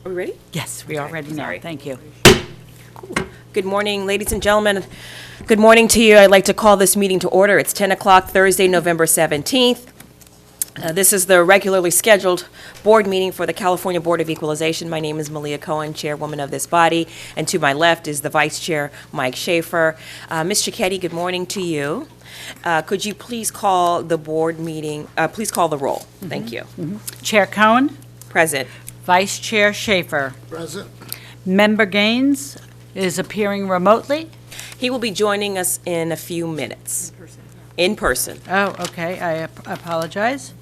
we ready? Yes, we are Okay, ready now. sorry. Thank you. Good morning, ladies and gentlemen. Good morning to you. I'd like to call this meeting to order. It's 10 o'clock, Thursday, November 17th. This is the regularly scheduled board meeting for the California Board of Equalization. My name is Malia Cohen, chairwoman of this body, and to my left is the vice chair, Mike Schaefer. Ms. Cicchetti, good morning to you. Could you please call the board meeting, please call the roll? Thank you. Chair Cohen, Present. Vice Chair Schaefer. Present. Member Gaines is appearing remotely. He will be joining us in a few minutes. In person. Oh, okay, I apologize.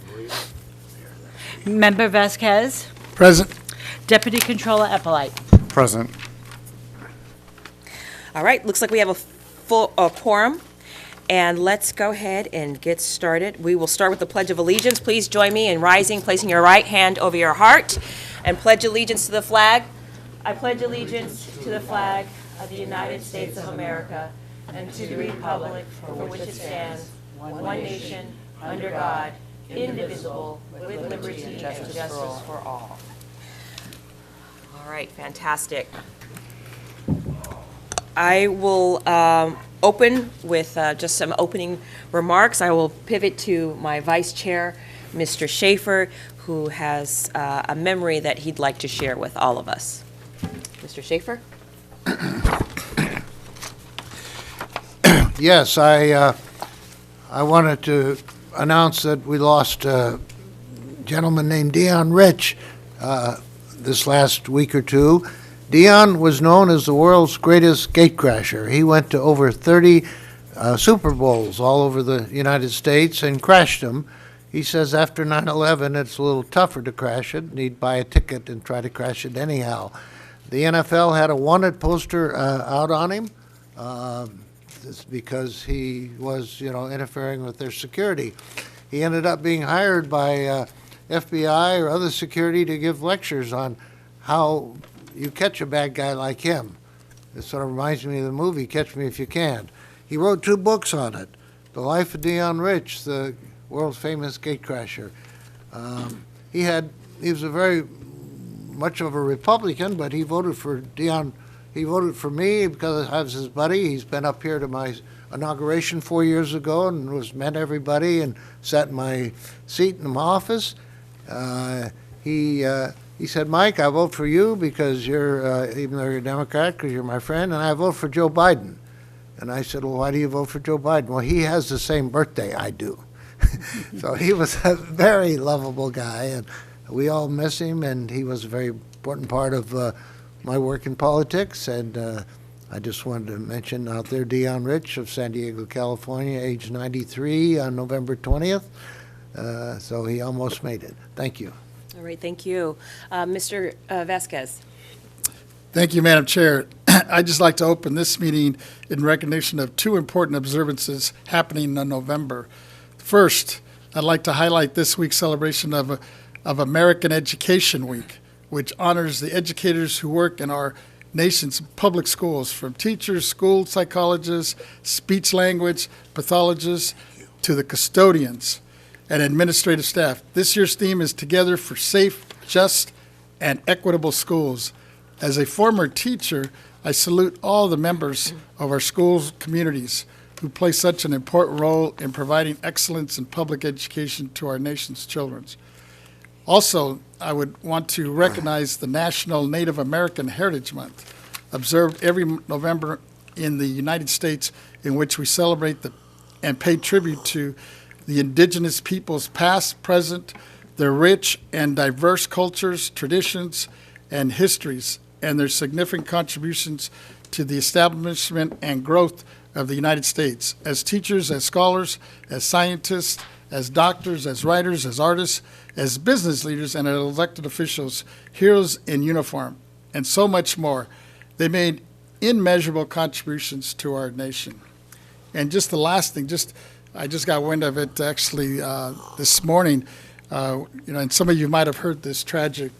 Member Vasquez, Present. Deputy Controller Eppolite. Present. All right, looks like we have a full quorum, and let's go ahead and get started. We will start with the Pledge of Allegiance. Please join me in rising, placing your right hand over your heart, and pledge allegiance to the flag. I pledge allegiance to the flag of the United States of America and to the republic for which it stands, one nation, under God, indivisible, with liberty and justice for all. All right, fantastic. I will open with just some opening remarks. I will pivot to my vice chair, Mr. Schaefer, who has a memory that he'd like to share with all of us. Mr. Schaefer? Yes, I wanted to announce that we lost a gentleman named Dion Rich this last week or two. Dion was known as the world's greatest gatecrasher. He went to over 30 Super Bowls all over the United States and crashed them. He says after 9/11 it's a little tougher to crash it, and he'd buy a ticket and try to crash it anyhow. The NFL had a wanted poster out on him. It's because he was, interfering with their security. He ended up being hired by FBI or other security to give lectures on how you catch a bad guy like him. It sort of reminds me of the movie Catch Me If You Can. He wrote 2 books on it. The Life of Dion Rich, the world's famous gatecrasher. He was a very much of a Republican, but he voted for Dion. He voted for me because I was his buddy. He's been up here to my inauguration 4 years ago and met everybody and sat in my seat in my office. He said, Mike, I vote for you because you're, even though you're a Democrat, because you're my friend, and I vote for Joe Biden. And I said, well, why do you vote for Joe Biden? Well, he has the same birthday I do. So he was a very lovable guy, and we all miss him, and he was a very important part of my work in politics. And I just wanted to mention out there Dion Rich of San Diego, California, age 93 on November 20th. So he almost made it. Thank you. All right, thank you. Mr. Vasquez. Thank you, Madam Chair. I'd just like to open this meeting in recognition of 2 important observances happening in November. First, I'd like to highlight this week's celebration of American Education Week, which honors the educators who work in our nation's public schools, from teachers, school psychologists, speech language pathologists, to the custodians and administrative staff. This year's theme is Together for Safe, Just, and Equitable Schools. As a former teacher, I salute all the members of our schools communities who play such an important role in providing excellence in public education to our nation's children. Also, I would want to recognize the National Native American Heritage Month, observed every November in the United States, in which we celebrate and pay tribute to the indigenous peoples past, present, their rich and diverse cultures, traditions, and histories, and their significant contributions to the establishment and growth of the United States. As teachers, as scholars, as scientists, as doctors, as writers, as artists, as business leaders, and as elected officials, heroes in uniform, and so much more. They made immeasurable contributions to our nation. And just the last thing, I just got wind of it actually this morning. And some of you might have heard this tragic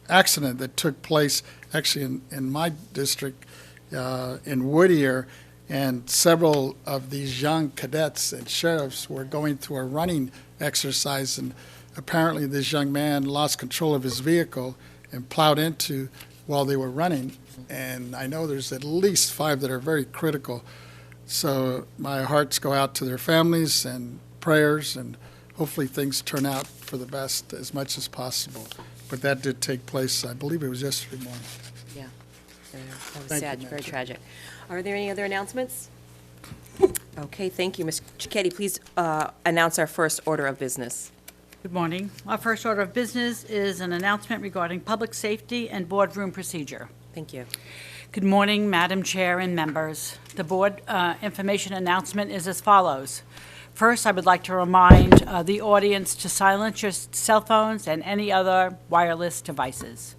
accident that took place actually in my district in Whittier, and several of these young cadets and sheriffs were going through a running exercise, and apparently this young man lost control of his vehicle and plowed into while they were running. And I know there's at least 5 that are very critical. So my hearts go out to their families and prayers, and hopefully things turn out for the best as much as possible. But that did take place, I believe it was yesterday morning. Yeah. That was Thank you, sad, Madam very Chair. tragic. Are there any other announcements? Okay, thank you. Ms. Cicchetti, please announce our first order of business. Good morning. Our first order of business is an announcement regarding public safety and boardroom procedure. Thank you. Good morning, Madam Chair and members. The board information announcement is as follows. First, I would like to remind the audience to silence your cell phones and any other wireless devices.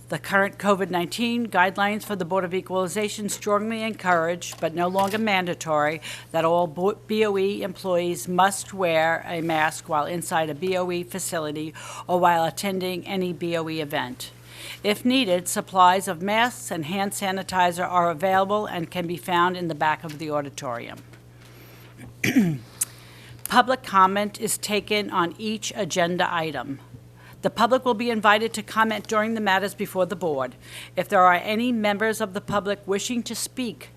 The current COVID-19 guidelines for the Board of Equalization strongly encourage, but no longer mandatory, that all BOE employees must wear a mask while inside a BOE facility or while attending any BOE event. If needed, supplies of masks and hand sanitizer are available and can be found in the back of the auditorium. Public comment is taken on each agenda item. The public will be invited to comment during the matters before the board. If there are any members of the public wishing to speak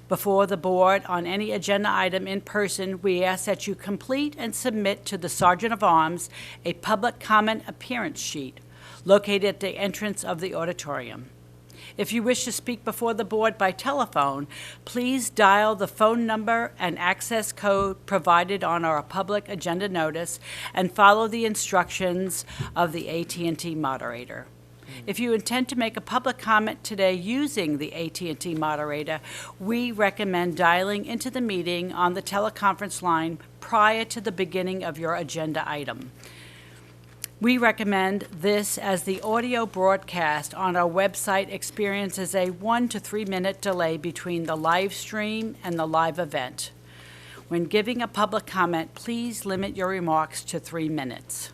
before the board on any agenda item in person, we ask that you complete and submit to the Sergeant of Arms a public comment appearance sheet located at the entrance of the auditorium. If you wish to speak before the board by telephone, please dial the phone number and access code provided on our public agenda notice and follow the instructions of the AT&T moderator. If you intend to make a public comment today using the AT&T moderator, we recommend dialing into the meeting on the teleconference line prior to the beginning of your agenda item. We recommend this as the audio broadcast on our website experiences a 1 to 3 minute delay between the live stream and the live event. When giving a public comment, please limit your remarks to 3 minutes.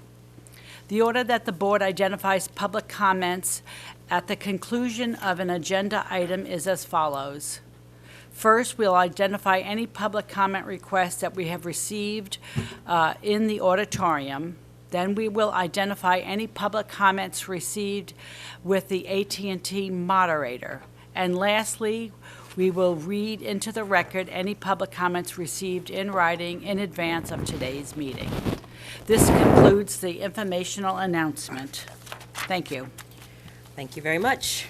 The order that the board identifies public comments at the conclusion of an agenda item is as follows. First, we'll identify any public comment requests that we have received in the auditorium. Then we will identify any public comments received with the AT&T moderator. And lastly, we will read into the record any public comments received in writing in advance of today's meeting. This concludes the informational announcement. Thank you. Thank you very much.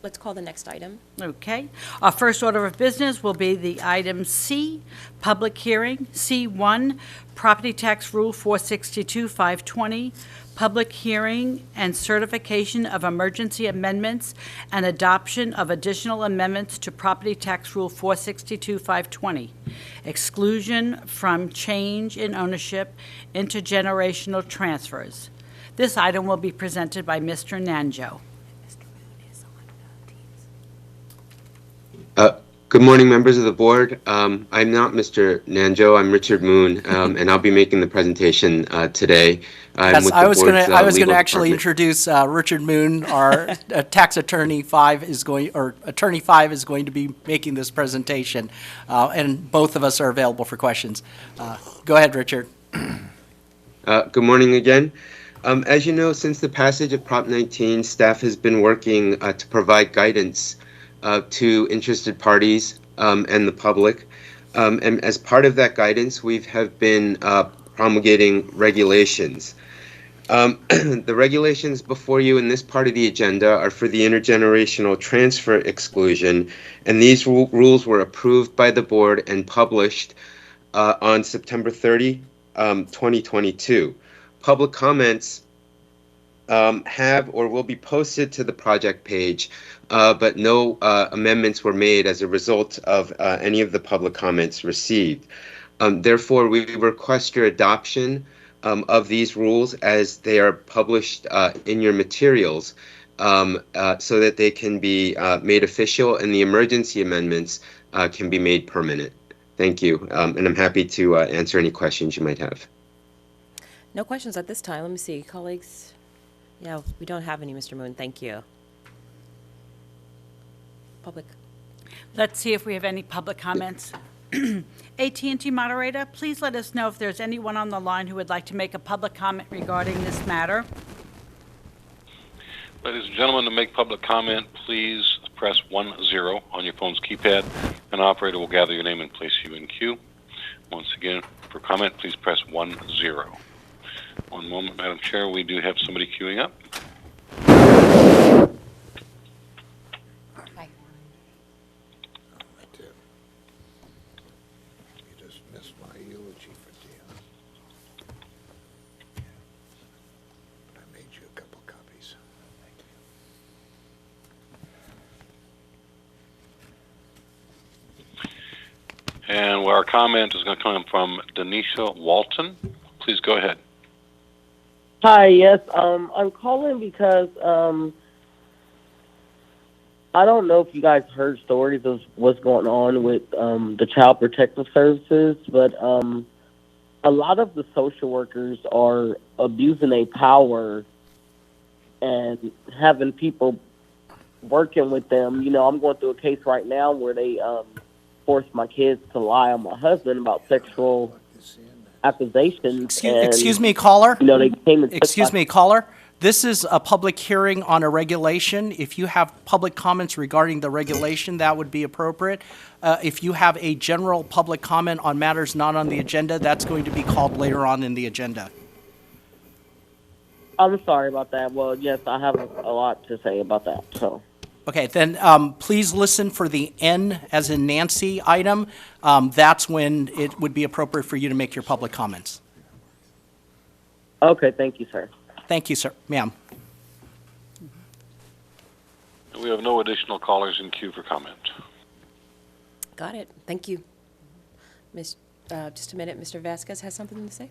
Let's call the next item. Okay. Our first order of business will be the item C, public hearing. C1, property tax rule 462-520, public hearing and certification of emergency amendments and adoption of additional amendments to property tax rule 462-520, exclusion from change in ownership, intergenerational transfers. This item will be presented by Mr. Nanjo. Good morning, members of the board. I'm not Mr. Nanjo. I'm Richard Moon, and I'll be making the presentation today. Yes, I was going to actually department. introduce Richard Moon, our tax attorney. Attorney 5 is going to be making this presentation, and both of us are available for questions. Go ahead, Richard. Good morning again. As you know, since the passage of Prop 19, staff has been working to provide guidance to interested parties and the public. And as part of that guidance, we have been promulgating regulations. The regulations before you in this part of the agenda are for the intergenerational transfer exclusion, and these rules were approved by the board and published on September 30, 2022. Public comments have or will be posted to the project page, but no amendments were made as a result of any of the public comments received. Therefore, we request your adoption of these rules as they are published in your materials so that they can be made official and the emergency amendments can be made permanent. Thank you, and I'm happy to answer any questions you might have. No questions at this time. Let me see, colleagues. Yeah, we don't have any, Mr. Moon. Thank you. Public. Let's see if we have any public comments. AT&T moderator, please let us know if there's anyone on the line who would like to make a public comment regarding this matter. Ladies and gentlemen, to make public comment, please press 10 on your phone's keypad. An operator will gather your name and place you in queue. Once again, for comment, please press 10. One moment, Madam Chair, we do have somebody queuing up. Hi. You just missed my eulogy for Dion. But I made you a couple copies. And our comment is going to come from Denisha Walton. Please go ahead. Hi, yes, I'm calling because I don't know if you guys heard stories of what's going on with the Child Protective Services, but a lot of the social workers are abusing their power and having people working with them. You know, I'm going through a case right now where they forced my kids to lie on my husband about sexual accusations. Excuse me, caller. You know, they came and Excuse me, caller. This is a public hearing on a regulation. If you have public comments regarding the regulation, that would be appropriate. If you have a general public comment on matters not on the agenda, that's going to be called later on in the agenda. I'm sorry about that. Well, yes, I have a lot to say about that. So, Okay, then please listen for the N as in Nancy item. That's when it would be appropriate for you to make your public comments. okay, thank you, sir. Thank you, sir. Ma'am. We have no additional callers in queue for comment. Got it. Thank you. Just a minute. Mr. Vasquez has something to say?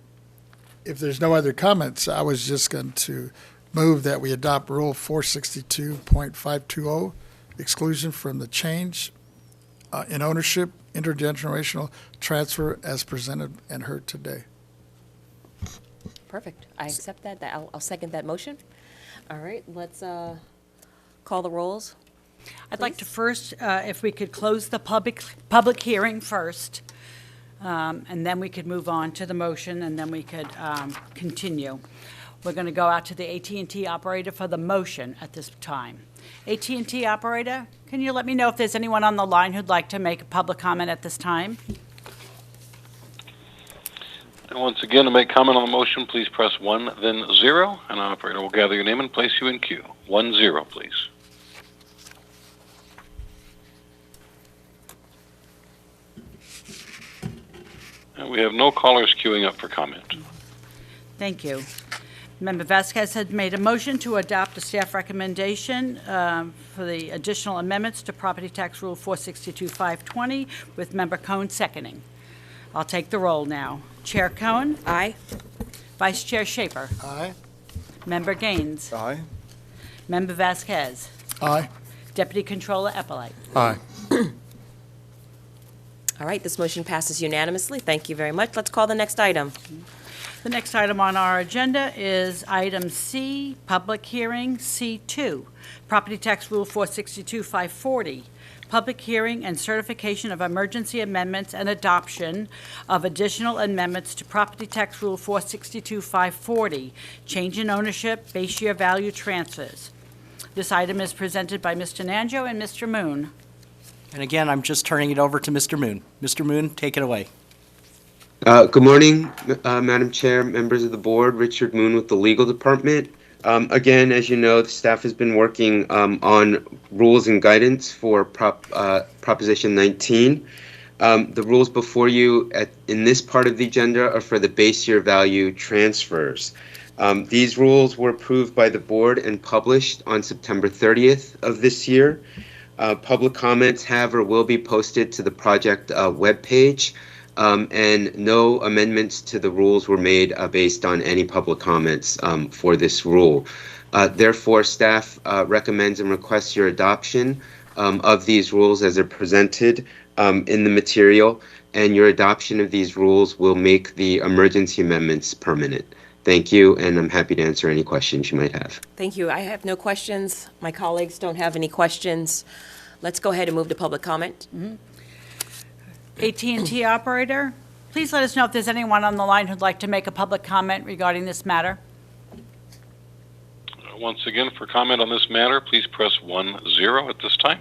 If there's no other comments, I was just going to move that we adopt Rule 462.520, exclusion from the change in ownership, intergenerational transfer as presented and heard today. Perfect. I accept that. I'll second that motion. All right, let's call the rolls. I'd like to first, if we could close the public hearing first, and then we could move on to the motion, and then we could continue. We're going to go out to the AT&T operator for the motion at this time. AT&T operator, can you let me know if there's anyone on the line who'd like to make a public comment at this time? And once again, to make comment on the motion, please press 1, then 0. An operator will gather your name and place you in queue. 10, please. And we have no callers queuing up for comment. Thank you. Member Vasquez had made a motion to adopt a staff recommendation for the additional amendments to Property Tax Rule 462-520, with Member Cohen seconding. I'll take the roll now. Chair Cohen? Aye. Vice Chair Schaefer? Aye. Member Gaines? Aye. Member Vasquez? Aye. Deputy Controller Epelite? Aye. All right, this motion passes unanimously. Thank you very much. Let's call the next item. The next item on our agenda is item C, public hearing, C2, Property Tax Rule 462-540, public hearing and certification of emergency amendments and adoption of additional amendments to Property Tax Rule 462-540, change in ownership, base year value transfers. This item is presented by Mr. Nanjo and Mr. Moon. And again, I'm just turning it over to Mr. Moon. Mr. Moon, take it away. Good morning, Madam Chair, members of the board. Richard Moon with the Legal Department. Again, as you know, the staff has been working on rules and guidance for Proposition 19. The rules before you in this part of the agenda are for the base year value transfers. These rules were approved by the board and published on September 30th of this year. Public comments have or will be posted to the project webpage. And no amendments to the rules were made based on any public comments for this rule. Therefore, staff recommends and requests your adoption of these rules as they're presented in the material, and your adoption of these rules will make the emergency amendments permanent. Thank you, and I'm happy to answer any questions you might have. Thank you. I have no questions. My colleagues don't have any questions. Let's go ahead and move to public comment. AT&T operator, please let us know if there's anyone on the line who'd like to make a public comment regarding this matter. Once again, for comment on this matter, please press 10 at this time.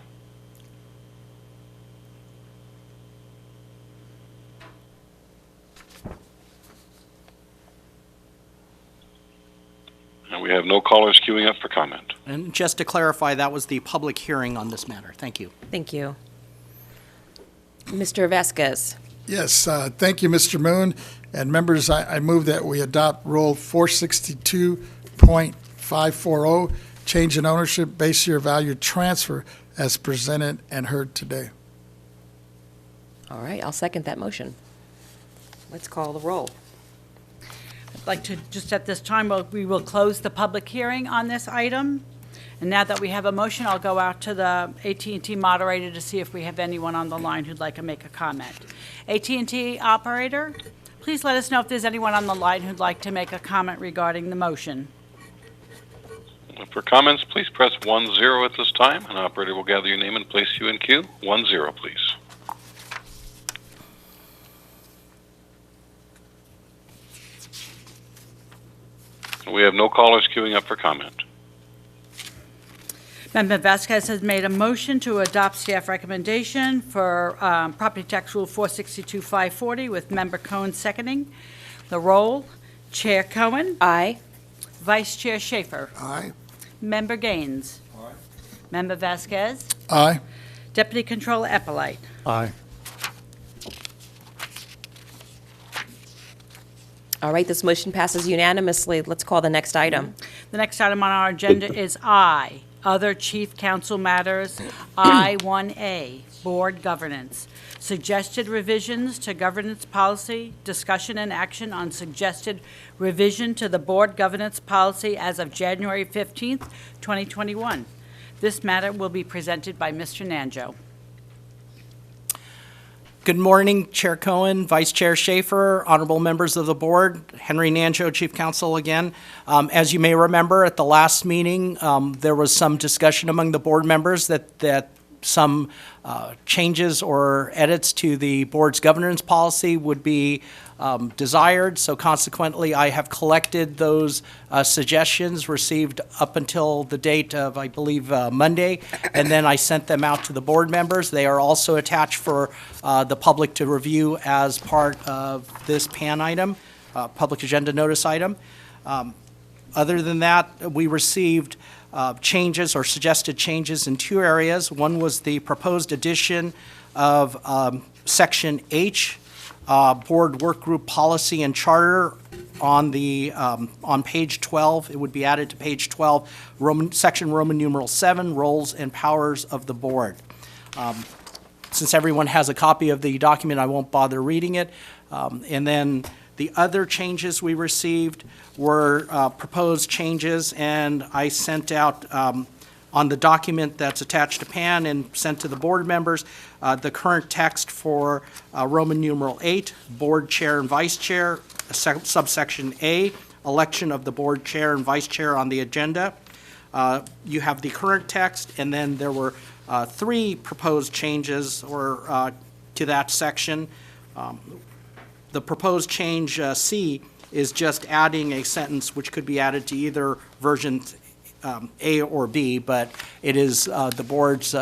And we have no callers queuing up for comment. And just to clarify, that was the public hearing on this matter. Thank you. Thank you. Mr. Vasquez. Yes, thank you, Mr. Moon. And members, I move that we adopt Rule 462.540, change in ownership, base year value transfer, as presented and heard today. All right, I'll second that motion. Let's call the roll. I'd like to, just at this time, we will close the public hearing on this item. And now that we have a motion, I'll go out to the AT&T moderator to see if we have anyone on the line who'd like to make a comment. AT&T operator, please let us know if there's anyone on the line who'd like to make a comment regarding the motion. For comments, please press 10 at this time. An operator will gather your name and place you in queue. 10, please. We have no callers queuing up for comment. Member Vasquez has made a motion to adopt staff recommendation for Property Tax Rule 462-540 with Member Cohen seconding. The roll, Chair Cohen, Aye. Vice Chair Schaefer, Aye. Member Gaines, Member Vasquez, Aye. Deputy Controller Eppolite. Aye. All right, this motion passes unanimously. Let's call the next item. The next item on our agenda is I, Other Chief Council Matters, I-1A, Board Governance. Suggested revisions to governance policy, discussion and action on suggested revision to the board governance policy as of January 15th, 2021. This matter will be presented by Mr. Nanjo. Good morning, Chair Cohen, Vice Chair Schaefer, honorable members of the board, Henry Nanjo, Chief Counsel again. As you may remember, at the last meeting, there was some discussion among the board members that some changes or edits to the board's governance policy would be desired. So consequently, I have collected those suggestions received up until the date of, I believe, Monday, and then I sent them out to the board members. They are also attached for the public to review as part of this PAN item, public agenda notice item. Other than that, we received changes or suggested changes in two areas. One was the proposed addition of Section H, Board Workgroup Policy and Charter on the on page 12. It would be added to page 12, Section Roman numeral 7, Roles and Powers of the Board. Since everyone has a copy of the document, I won't bother reading it. And then the other changes we received were proposed changes, and I sent out on the document that's attached to PAN and sent to the board members the current text for Roman numeral 8, Board Chair and Vice Chair, subsection A, election of the Board Chair and Vice Chair on the agenda. You have the current text, and then there were three proposed changes or to that section. The proposed change C is just adding a sentence which could be added to either version A or B, but it is the board's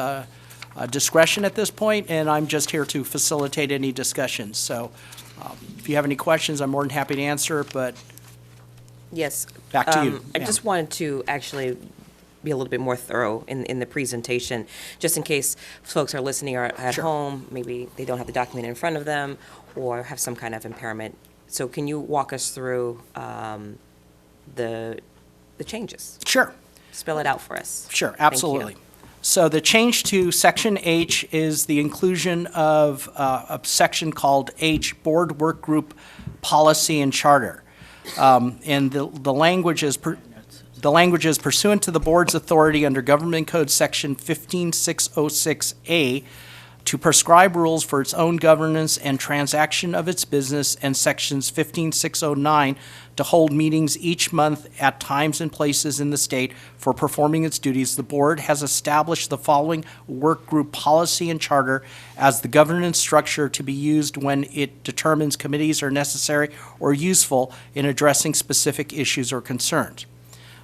discretion at this point, and I'm just here to facilitate any discussions. So if you have any questions, I'm more than happy to answer, but Yes. Back to you, I ma'am. just wanted to actually be a little bit more thorough in the presentation, just in case folks are listening or at Sure. home, maybe they don't have the document in front of them or have some kind of impairment. So can you walk us through the changes? sure. Spell it out for us. Sure, Thank you. absolutely. So the change to Section H is the inclusion of a section called H, Board Workgroup Policy and Charter. And the language is pursuant to the board's authority under Government Code Section 15606A to prescribe rules for its own governance and transaction of its business, and Sections 15609 to hold meetings each month at times and places in the state for performing its duties, the board has established the following work group policy and charter as the governance structure to be used when it determines committees are necessary or useful in addressing specific issues or concerns.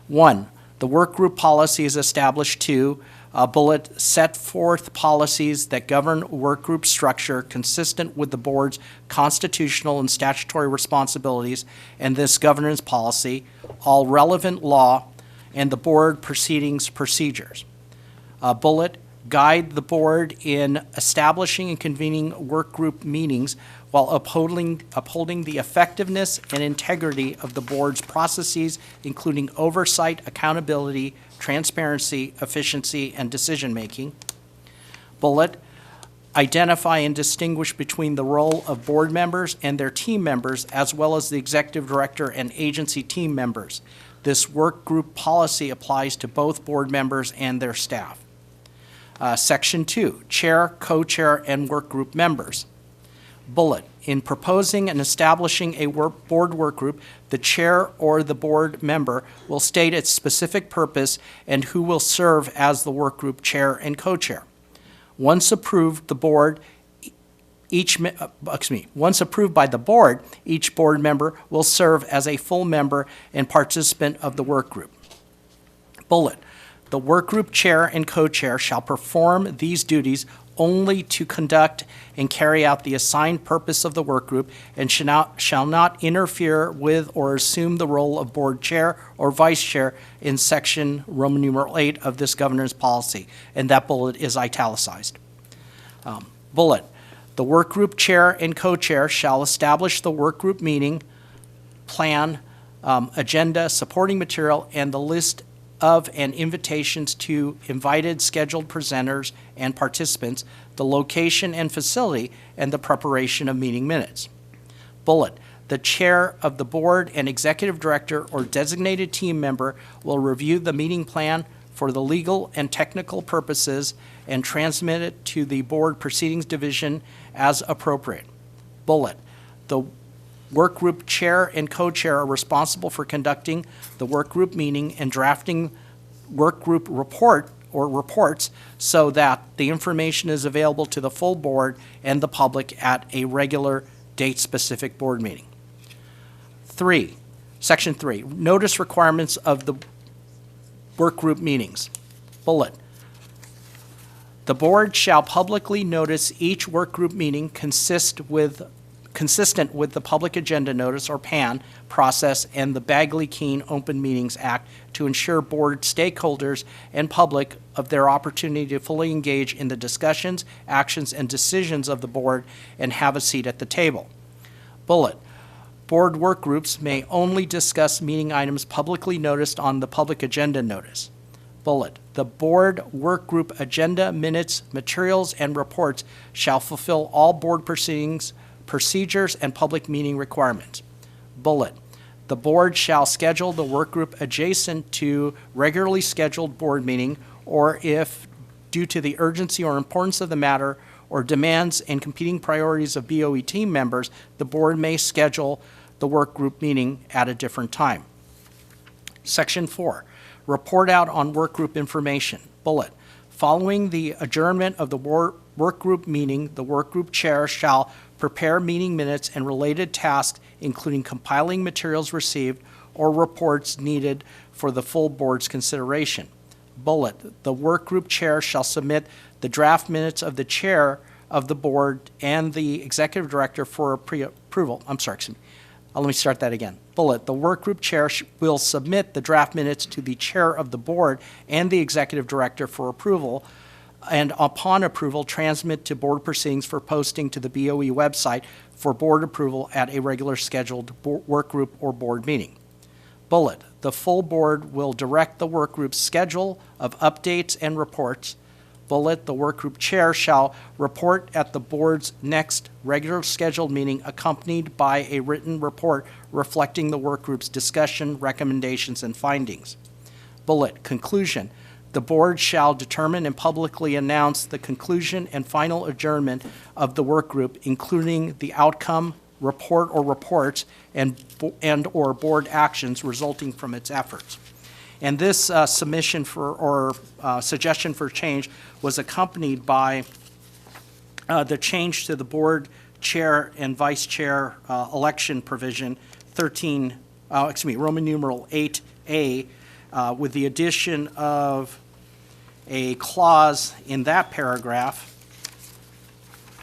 1. The work group policy is established to bullet, set forth policies that govern work group structure consistent with the board's constitutional and statutory responsibilities and this governance policy, all relevant law, and the board proceedings procedures. Bullet, guide the board in establishing and convening work group meetings while upholding the effectiveness and integrity of the board's processes, including oversight, accountability, transparency, efficiency, and decision-making. Bullet, identify and distinguish between the role of board members and their team members, as well as the executive director and agency team members. This work group policy applies to both board members and their staff. Section 2, chair, co-chair, and work group members. Bullet, in proposing and establishing a board work group, the chair or the board member will state its specific purpose and who will serve as the work group chair and co-chair. Once approved by the board, each board member will serve as a full member and participant of the work group. Bullet, the work group chair and co-chair shall perform these duties only to conduct and carry out the assigned purpose of the work group and shall not interfere with or assume the role of board chair or vice chair in section Roman numeral 8 of this governance policy, and that bullet is italicized. Bullet, the work group chair and co-chair shall establish the work group meeting, plan, agenda, supporting material, and the list of and invitations to invited scheduled presenters and participants, the location and facility, and the preparation of meeting minutes. Bullet, the chair of the board and executive director or designated team member will review the meeting plan for the legal and technical purposes and transmit it to the board proceedings division as appropriate. Bullet, the work group chair and co-chair are responsible for conducting the work group meeting and drafting work group report or reports so that the information is available to the full board and the public at a regular date-specific board meeting. 3, Section 3, notice requirements of the work group meetings. Bullet, the board shall publicly notice each work group meeting consistent with the Public Agenda Notice, or PAN, process and the Bagley-Keene Open Meetings Act to ensure board stakeholders and public of their opportunity to fully engage in the discussions, actions, and decisions of the board and have a seat at the table. Bullet, board work groups may only discuss meeting items publicly noticed on the Public Agenda Notice. Bullet, the board work group agenda, minutes, materials, and reports shall fulfill all board proceedings, procedures, and public meeting requirements. Bullet, the board shall schedule the work group adjacent to regularly scheduled board meeting, or if, due to the urgency or importance of the matter or demands and competing priorities of BOE team members, the board may schedule the work group meeting at a different time. Section 4, report out on work group information. Bullet, following the adjournment of the work group meeting, the work group chair shall prepare meeting minutes and related tasks, including compiling materials received or reports needed for the full board's consideration. Bullet, the work group chair shall submit the draft minutes of the chair of the board and the executive director for approval. Let me start that again. Bullet, the work group chair will submit the draft minutes to the chair of the board and the executive director for approval, and upon approval, transmit to board proceedings for posting to the BOE website for board approval at a regular scheduled work group or board meeting. Bullet, the full board will direct the work group's schedule of updates and reports. Bullet, the work group chair shall report at the board's next regular scheduled meeting accompanied by a written report reflecting the work group's discussion, recommendations, and findings. Bullet, conclusion, the board shall determine and publicly announce the conclusion and final adjournment of the work group, including the outcome report or reports and/or board actions resulting from its efforts. And this submission or suggestion for change was accompanied by the change to the board chair and vice chair election provision 13, Roman numeral 8A, with the addition of a clause in that paragraph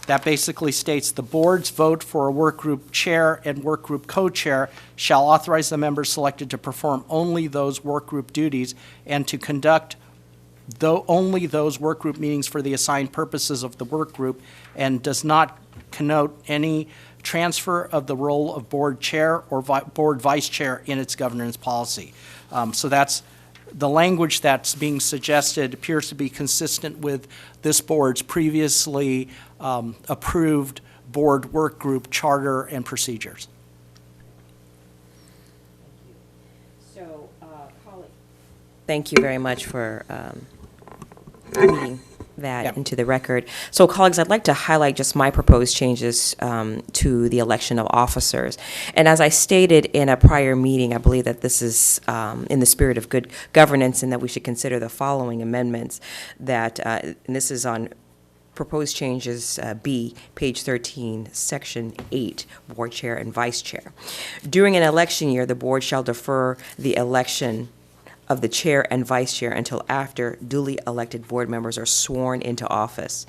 that basically states the board's vote for a work group chair and work group co-chair shall authorize the members selected to perform only those work group duties and to conduct only those work group meetings for the assigned purposes of the work group, and does not connote any transfer of the role of board chair or board vice chair in its governance policy. So that's the language that's being suggested appears to be consistent with this board's previously approved board work group charter and procedures. So, colleague. Thank you very much for reading that Yep. into the record. So, colleagues, I'd like to highlight just my proposed changes to the election of officers. And as I stated in a prior meeting, I believe that this is in the spirit of good governance and that we should consider the following amendments that, and this is on proposed changes B, page 13, section 8, board chair and vice chair. During an election year, the board shall defer the election of the chair and vice chair until after duly elected board members are sworn into office.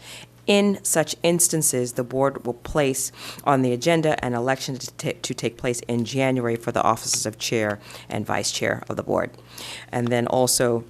In such instances, the board will place on the agenda an election to take place in January for the offices of chair and vice chair of the board. And then also,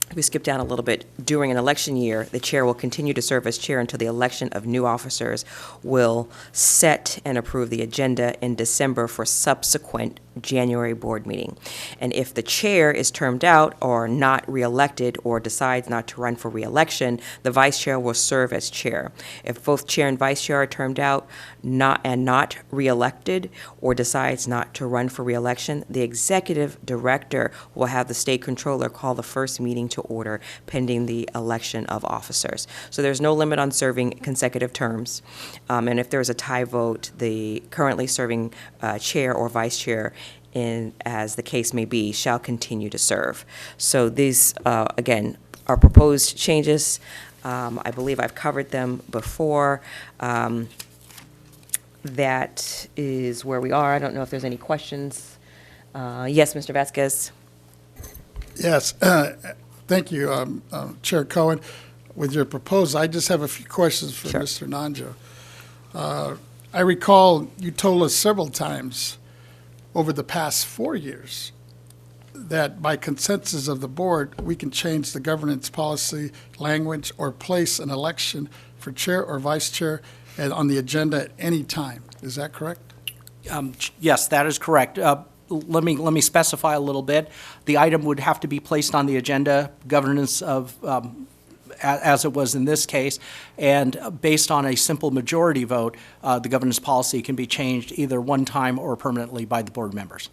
if we skip down a little bit, during an election year, the chair will continue to serve as chair until the election of new officers will set and approve the agenda in December for subsequent January board meeting. And if the chair is termed out or not reelected or decides not to run for reelection, the vice chair will serve as chair. If both chair and vice chair are termed out not reelected or decides not to run for reelection, the executive director will have the state controller call the first meeting to order pending the election of officers. So there's no limit on serving consecutive terms. And if there's a tie vote, the currently serving chair or vice chair, as the case may be, shall continue to serve. So these, again, are proposed changes. I believe I've covered them before. That is where we are. I don't know if there's any questions. Yes, Mr. Vasquez. Yes, thank you, Chair Cohen. With your proposal, I just have a few questions for Sure. Mr. Nanjo. I recall you told us several times over the past 4 years that by consensus of the board, we can change the governance policy language or place an election for chair or vice chair and on the agenda at any time. Is that correct? Yes, that is correct. Let me specify a little bit. The item would have to be placed on the agenda, governance of, as it was in this case, and based on a simple majority vote, the governance policy can be changed either one time or permanently by the board members.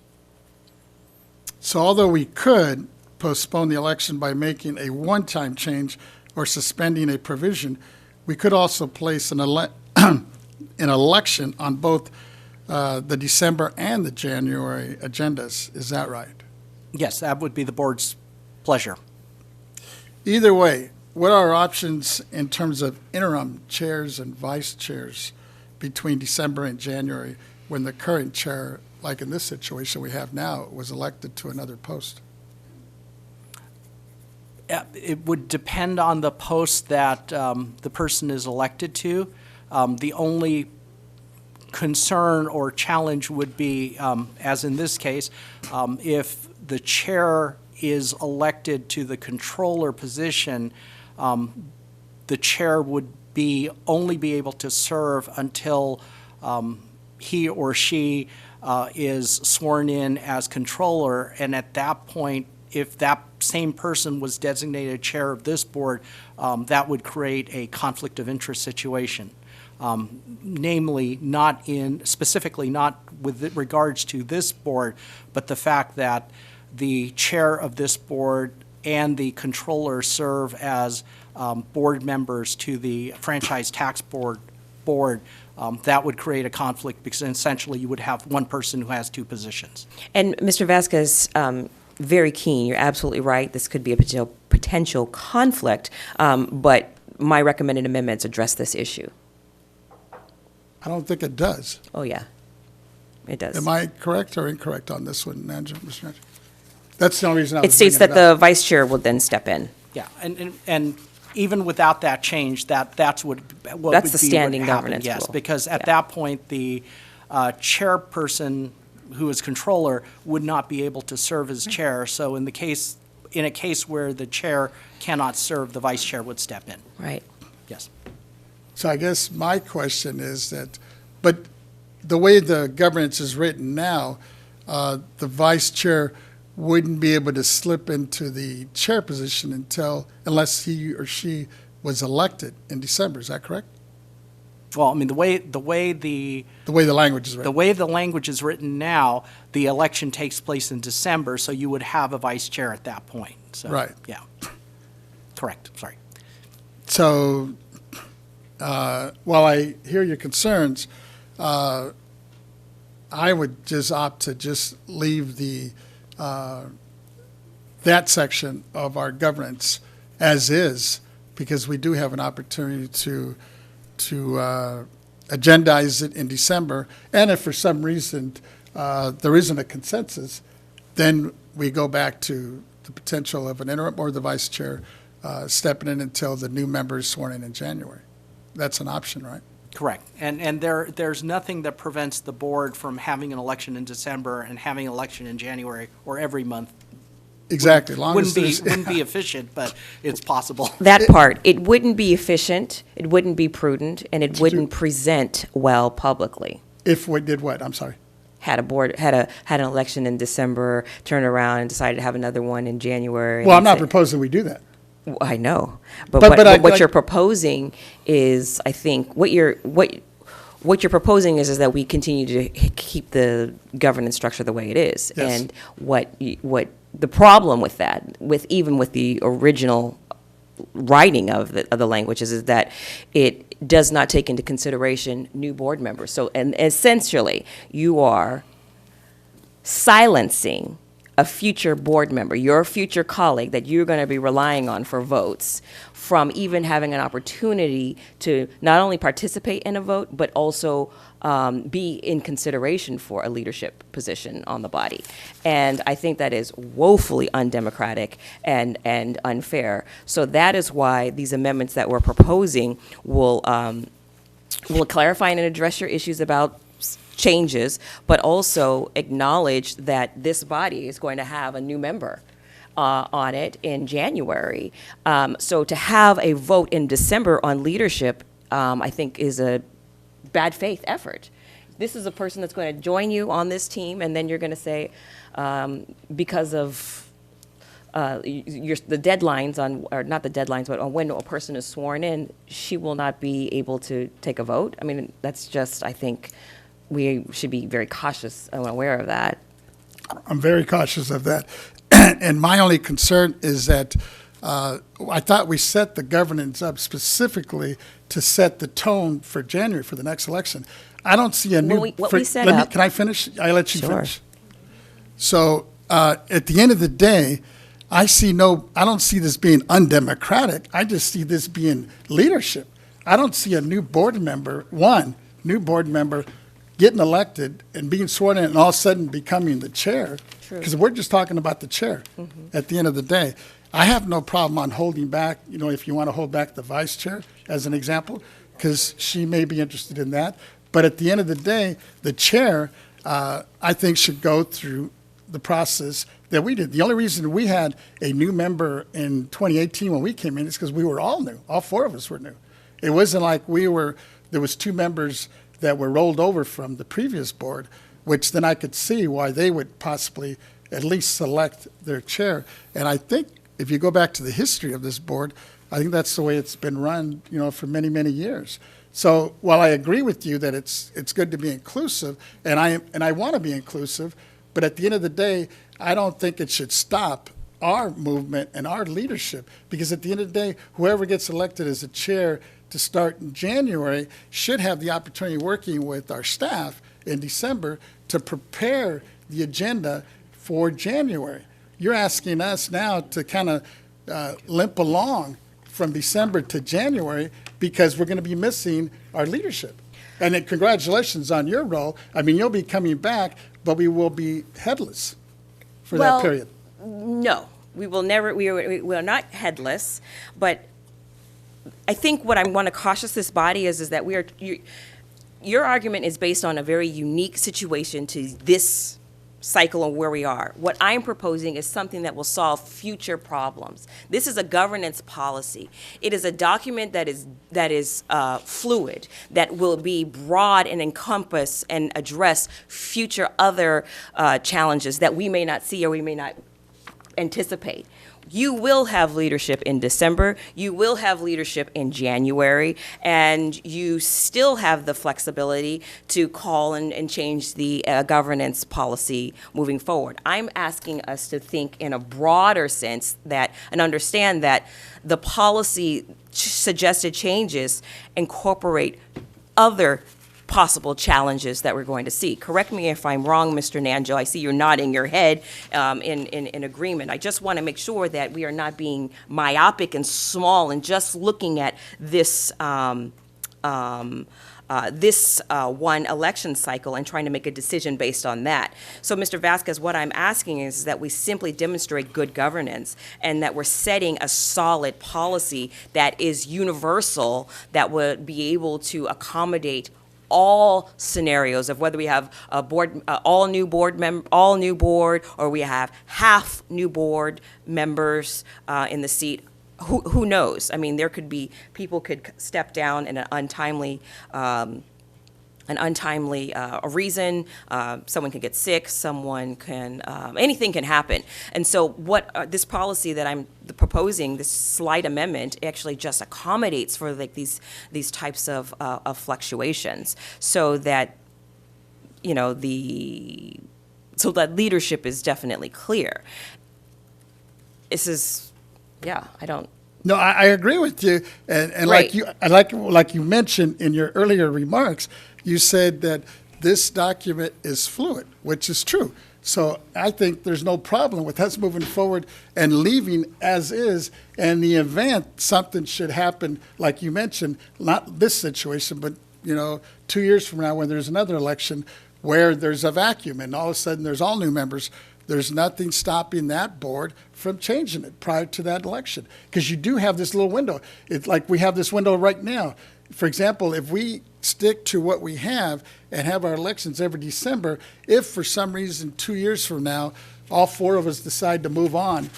So although we could postpone the election by making a one-time change or suspending a provision, we could also place an election on both the December and the January agendas. Is that right? Yes, that would be the board's pleasure. Either way, what are our options in terms of interim chairs and vice chairs between December and January when the current chair, like in this situation we have now, was elected to another post? It would depend on the post that the person is elected to. The only concern or challenge would be, as in this case, if the chair is elected to the controller position, the chair would only be able to serve until he or she is sworn in as controller, and at that point, if that same person was designated chair of this board, that would create a conflict of interest situation. Namely, specifically not with regards to this board, but the fact that the chair of this board and the controller serve as board members to the franchise tax board board, that would create a conflict because essentially you would have one person who has two positions. And Mr. Vasquez, very keen, you're absolutely right, this could be a potential conflict, but my recommended amendments address this issue. I don't think it does. Oh, yeah, it does. Am I correct or incorrect on this one, Mr. Manager? That's the only reason I It was states bringing that it the up. vice chair will then step in. Yeah, and even without that change, that's what That's would the be what standing happened, governance yes, rule. because at Yeah. that point, the chairperson who is controller would not be able to serve as chair. So in a case where the chair cannot serve, the vice chair would step in. Right. Yes. So I guess my question is that, but the way the governance is written now, the vice chair wouldn't be able to slip into the chair position unless he or she was elected in December. Is that correct? Well, I mean, the way the The way the language is the written. way the language is written now, the election takes place in December, so you would have a vice chair at that point. So, Right. Yeah. Correct. Sorry. So, while I hear your concerns, I would just opt to just leave that section of our governance as is, because we do have an opportunity to agendize it in December. And if for some reason there isn't a consensus, then we go back to the potential of an interim or the vice chair stepping in until the new member is sworn in January. That's an option, right? Correct. And there's nothing that prevents the board from having an election in December and having an election in January or every month. Exactly. Long as Wouldn't be efficient, but it's possible. That part, it wouldn't be efficient, it wouldn't be prudent, and it wouldn't present well publicly. If we did what? I'm sorry. Had an election in December, turned around and decided to have another one in January. Well, I'm and not say- proposing we do that. I know, but But what I- you're proposing is, I think, what you're proposing is that we continue to keep the governance structure the way it is. Yes. And what the problem with that, even with the original writing of the languages, is that it does not take into consideration new board members. So, and essentially, you are silencing a future board member, your future colleague that you're going to be relying on for votes, from even having an opportunity to not only participate in a vote, but also be in consideration for a leadership position on the body. And I think that is woefully undemocratic and unfair. So that is why these amendments that we're proposing will clarify and address your issues about changes, but also acknowledge that this body is going to have a new member on it in January. So to have a vote in December on leadership, I think, is a bad faith effort. This is a person that's going to join you on this team, and then you're going to say, because of the deadlines or not the deadlines, but on when a person is sworn in, she will not be able to take a vote. I mean, that's just, I think, we should be very cautious and aware of that. I'm very cautious of that. And my only concern is that I thought we set the governance up specifically to set the tone for January, for the next election. I don't see a new. Can I finish? I let you finish. So at the end of the day, I don't see this being undemocratic. I just see this being leadership. I don't see a new board member getting elected and being sworn in and all of a sudden becoming the chair. Because we're just talking about the chair at the end of the day. I have no problem on holding back, if you want to hold back the vice chair as an example, because she may be interested in that. But at the end of the day, the chair, I think, should go through the process that we did. The only reason we had a new member in 2018 when we came in is because we were all new. All four of us were new. It wasn't like there was two members that were rolled over from the previous board, which then I could see why they would possibly at least select their chair. And I think if you go back to the history of this board, I think that's the way it's been run, for many, many years. So while I agree with you that it's good to be inclusive, and I want to be inclusive, but at the end of the day, I don't think it should stop our movement and our leadership. Because at the end of the day, whoever gets elected as a chair to start in January should have the opportunity working with our staff in December to prepare the agenda for January. You're asking us now to kind of limp along from December to January because we're going to be missing our leadership. And then congratulations on your role. I mean, you'll be coming back, but we will be headless for that period. No, we will never, we are not headless, but I think what I want to cautious this body is that your argument is based on a very unique situation to this cycle of where we are. What I'm proposing is something that will solve future problems. This is a governance policy. It is a document that is fluid, that will be broad and encompass and address future other challenges that we may not see or we may not anticipate. You will have leadership in December, you will have leadership in January, and you still have the flexibility to call and change the governance policy moving forward. I'm asking us to think in a broader sense and understand that the policy suggested changes incorporate other possible challenges that we're going to see. Correct me if I'm wrong, Mr. Nanjo. I see you're nodding your head in agreement. I just want to make sure that we are not being myopic and small and just looking at this one election cycle and trying to make a decision based on that. So, Mr. Vasquez, what I'm asking is that we simply demonstrate good governance and that we're setting a solid policy that is universal, that would be able to accommodate all scenarios of whether we have a board, all new board, or we have half new board members in the seat. Who knows? I mean, there could be, people could step down in an untimely reason. Someone can get sick. Someone can, anything can happen. And so what this policy that I'm proposing, this slight amendment, actually just accommodates for like these types of fluctuations, so that, you know, so that leadership is definitely clear. This is, yeah, I don't. No, I agree with you, and Right. like you mentioned in your earlier remarks, you said that this document is fluid, which is true. So I think there's no problem with us moving forward and leaving as is. And the event something should happen, like you mentioned, not this situation, but 2 years from now when there's another election where there's a vacuum and all of a sudden there's all new members. There's nothing stopping that board from changing it prior to that election, because you do have this little window. It's like we have this window right now. For example, if we stick to what we have and have our elections every December, if for some reason 2 years from now, all four of us decide to move on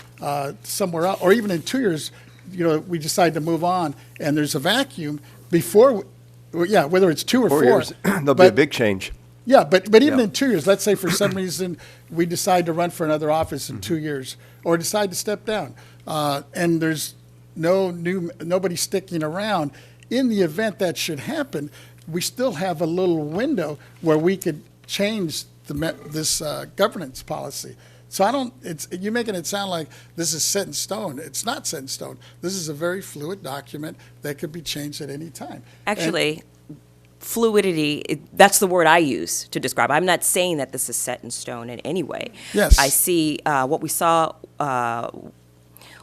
somewhere else, or even in 2 years, we decide to move on and there's a vacuum before, whether it's 2 or 4 years, there'll be a big change. Yeah, but even in 2 years, let's say for some reason we decide to run for another office in 2 years, or decide to step down, and there's nobody sticking around. In the event that should happen, we still have a little window where we could change this governance policy. So you're making it sound like this is set in stone. It's not set in stone. This is a very fluid document that could be changed at any time. Actually, fluidity, that's the word I use to describe. I'm not saying that this is set in stone in any way. Yes. I see what we saw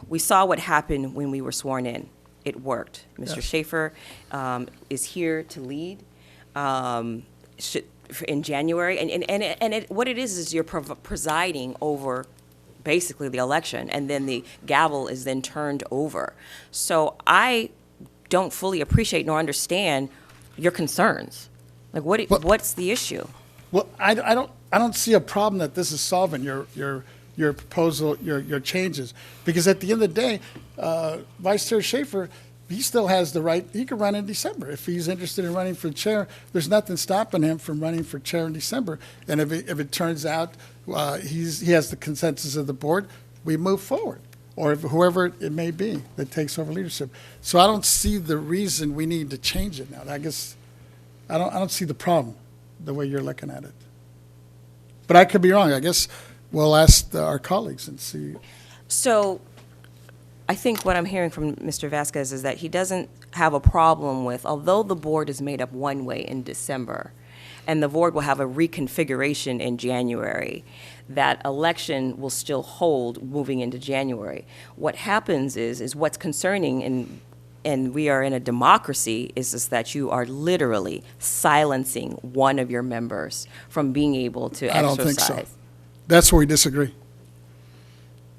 what happened when we were sworn in. It worked. Mr. Yes. Schaefer is here to lead in January. And what it is you're presiding over basically the election, and then the gavel is then turned over. So I don't fully appreciate nor understand your concerns. Like, what's the issue? Well, I don't see a problem that this is solving your proposal, your changes, because at the end of the day, Vice Chair Schaefer, he still has the right. He could run in December if he's interested in running for chair. There's nothing stopping him from running for chair in December. And if it turns out he has the consensus of the board, we move forward, or whoever it may be that takes over leadership. So I don't see the reason we need to change it now. I guess I don't see the problem the way you're looking at it. But I could be wrong. I guess we'll ask our colleagues and see. So I think what I'm hearing from Mr. Vasquez is that he doesn't have a problem with, although the board is made up one way in December, and the board will have a reconfiguration in January, that election will still hold moving into January. What happens is what's concerning, and we are in a democracy, is that you are literally silencing one of your members from being able to I exercise. don't think so. That's where we disagree.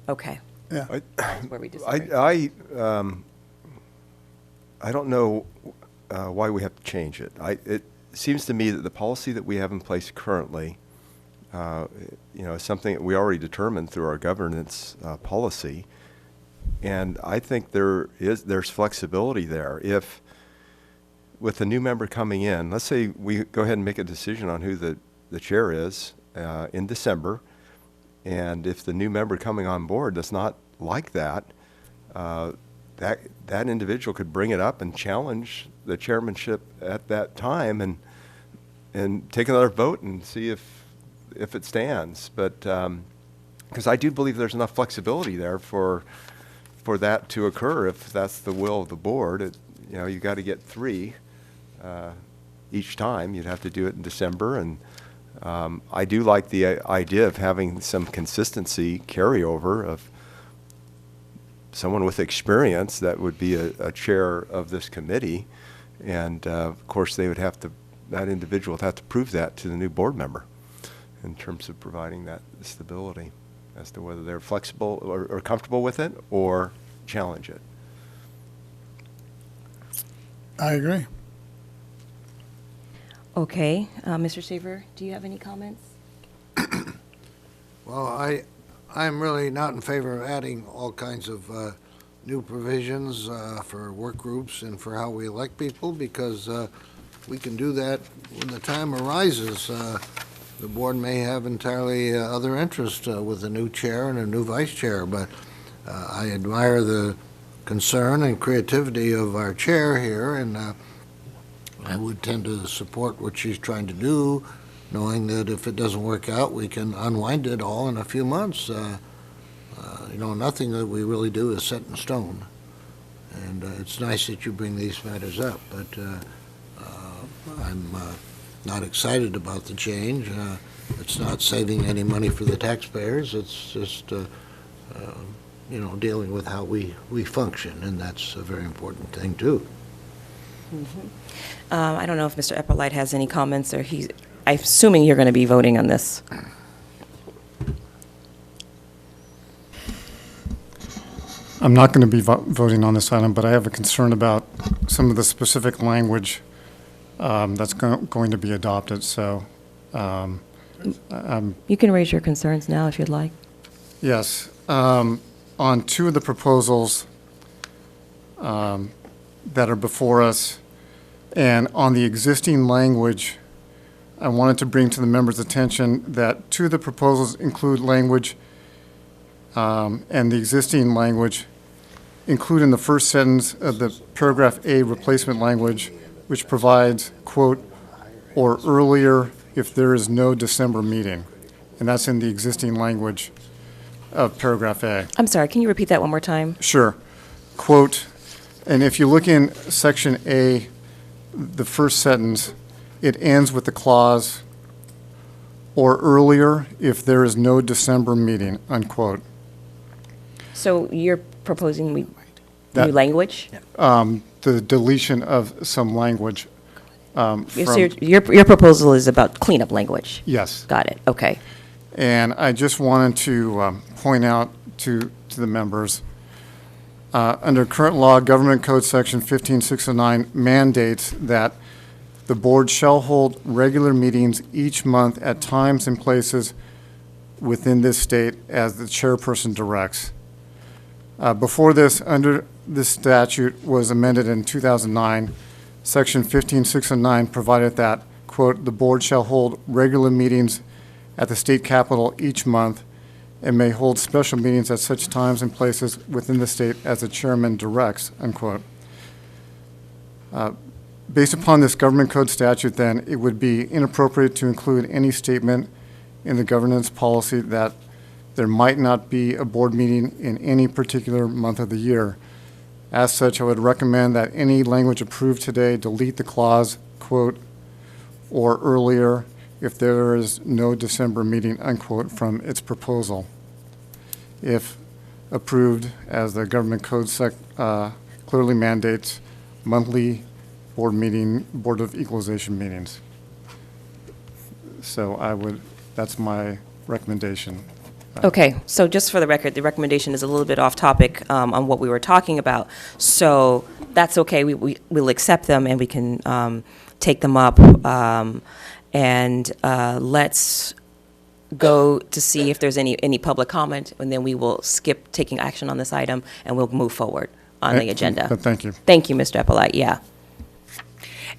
Okay. Yeah. That's where we disagree. I don't know why we have to change it. It seems to me that the policy that we have in place currently, is something that we already determined through our governance policy, and I think there's flexibility there. If with a new member coming in, let's say we go ahead and make a decision on who the chair is in December, and if the new member coming on board does not like that, that individual could bring it up and challenge the chairmanship at that time, and take another vote and see if it stands. But because I do believe there's enough flexibility there for that to occur if that's the will of the board. You got to get 3 each time. You'd have to do it in December, and I do like the idea of having some consistency carryover of someone with experience that would be a chair of this committee, and of course that individual would have to prove that to the new board member in terms of providing that stability as to whether they're flexible or comfortable with it or challenge it. I agree. Okay. Mr. Saver, do you have any comments? Well, I'm really not in favor of adding all kinds of new provisions for work groups and for how we elect people, because we can do that when the time arises. The board may have entirely other interests with a new chair and a new vice chair, but I admire the concern and creativity of our chair here, and I would tend to support what she's trying to do, knowing that if it doesn't work out, we can unwind it all in a few months. Nothing that we really do is set in stone. And it's nice that you bring these matters up, but I'm not excited about the change. It's not saving any money for the taxpayers. It's just, dealing with how we function, and that's a very important thing, too. Mm-hmm. I don't know if Mr. Epperlight has any comments, or I'm assuming you're going to be voting on this. I'm not going to be voting on this item, but I have a concern about some of the specific language that's going to be adopted. So, you can raise your concerns now if you'd like. Yes. On 2 of the proposals that are before us, and on the existing language, I wanted to bring to the members' attention that 2 of the proposals include language, and the existing language include in the first sentence of the paragraph A replacement language, which provides, quote, or earlier if there is no December meeting. And that's in the existing language of paragraph A. I'm sorry, can you repeat that one more time? Sure. Quote, and if you look in section A, the first sentence, it ends with the clause, or earlier if there is no December meeting, unquote. So you're proposing new That- language? The deletion of some language. So from, your proposal is about cleanup language? yes. Got it, okay. And I just wanted to point out to the members, under current law, Government Code Section 15609 mandates that the board shall hold regular meetings each month at times and places within this state as the chairperson directs. Before this, under this statute was amended in 2009, Section 15609 provided that, quote, the board shall hold regular meetings at the state capitol each month and may hold special meetings at such times and places within the state as the chairman directs, unquote. Based upon this government code statute, then, it would be inappropriate to include any statement in the governance policy that there might not be a board meeting in any particular month of the year. As such, I would recommend that any language approved today delete the clause, quote, or earlier if there is no December meeting, unquote, from its proposal. If approved, as the government code clearly mandates, monthly Board of Equalization meetings. So that's my recommendation. Okay, so just for the record, the recommendation is a little bit off topic on what we were talking about. So that's okay, we'll accept them and we can take them up. And let's go to see if there's any public comment, and then we will skip taking action on this item and we'll move forward on the agenda. Thank you. Thank you, Mr. Eppolite, yeah.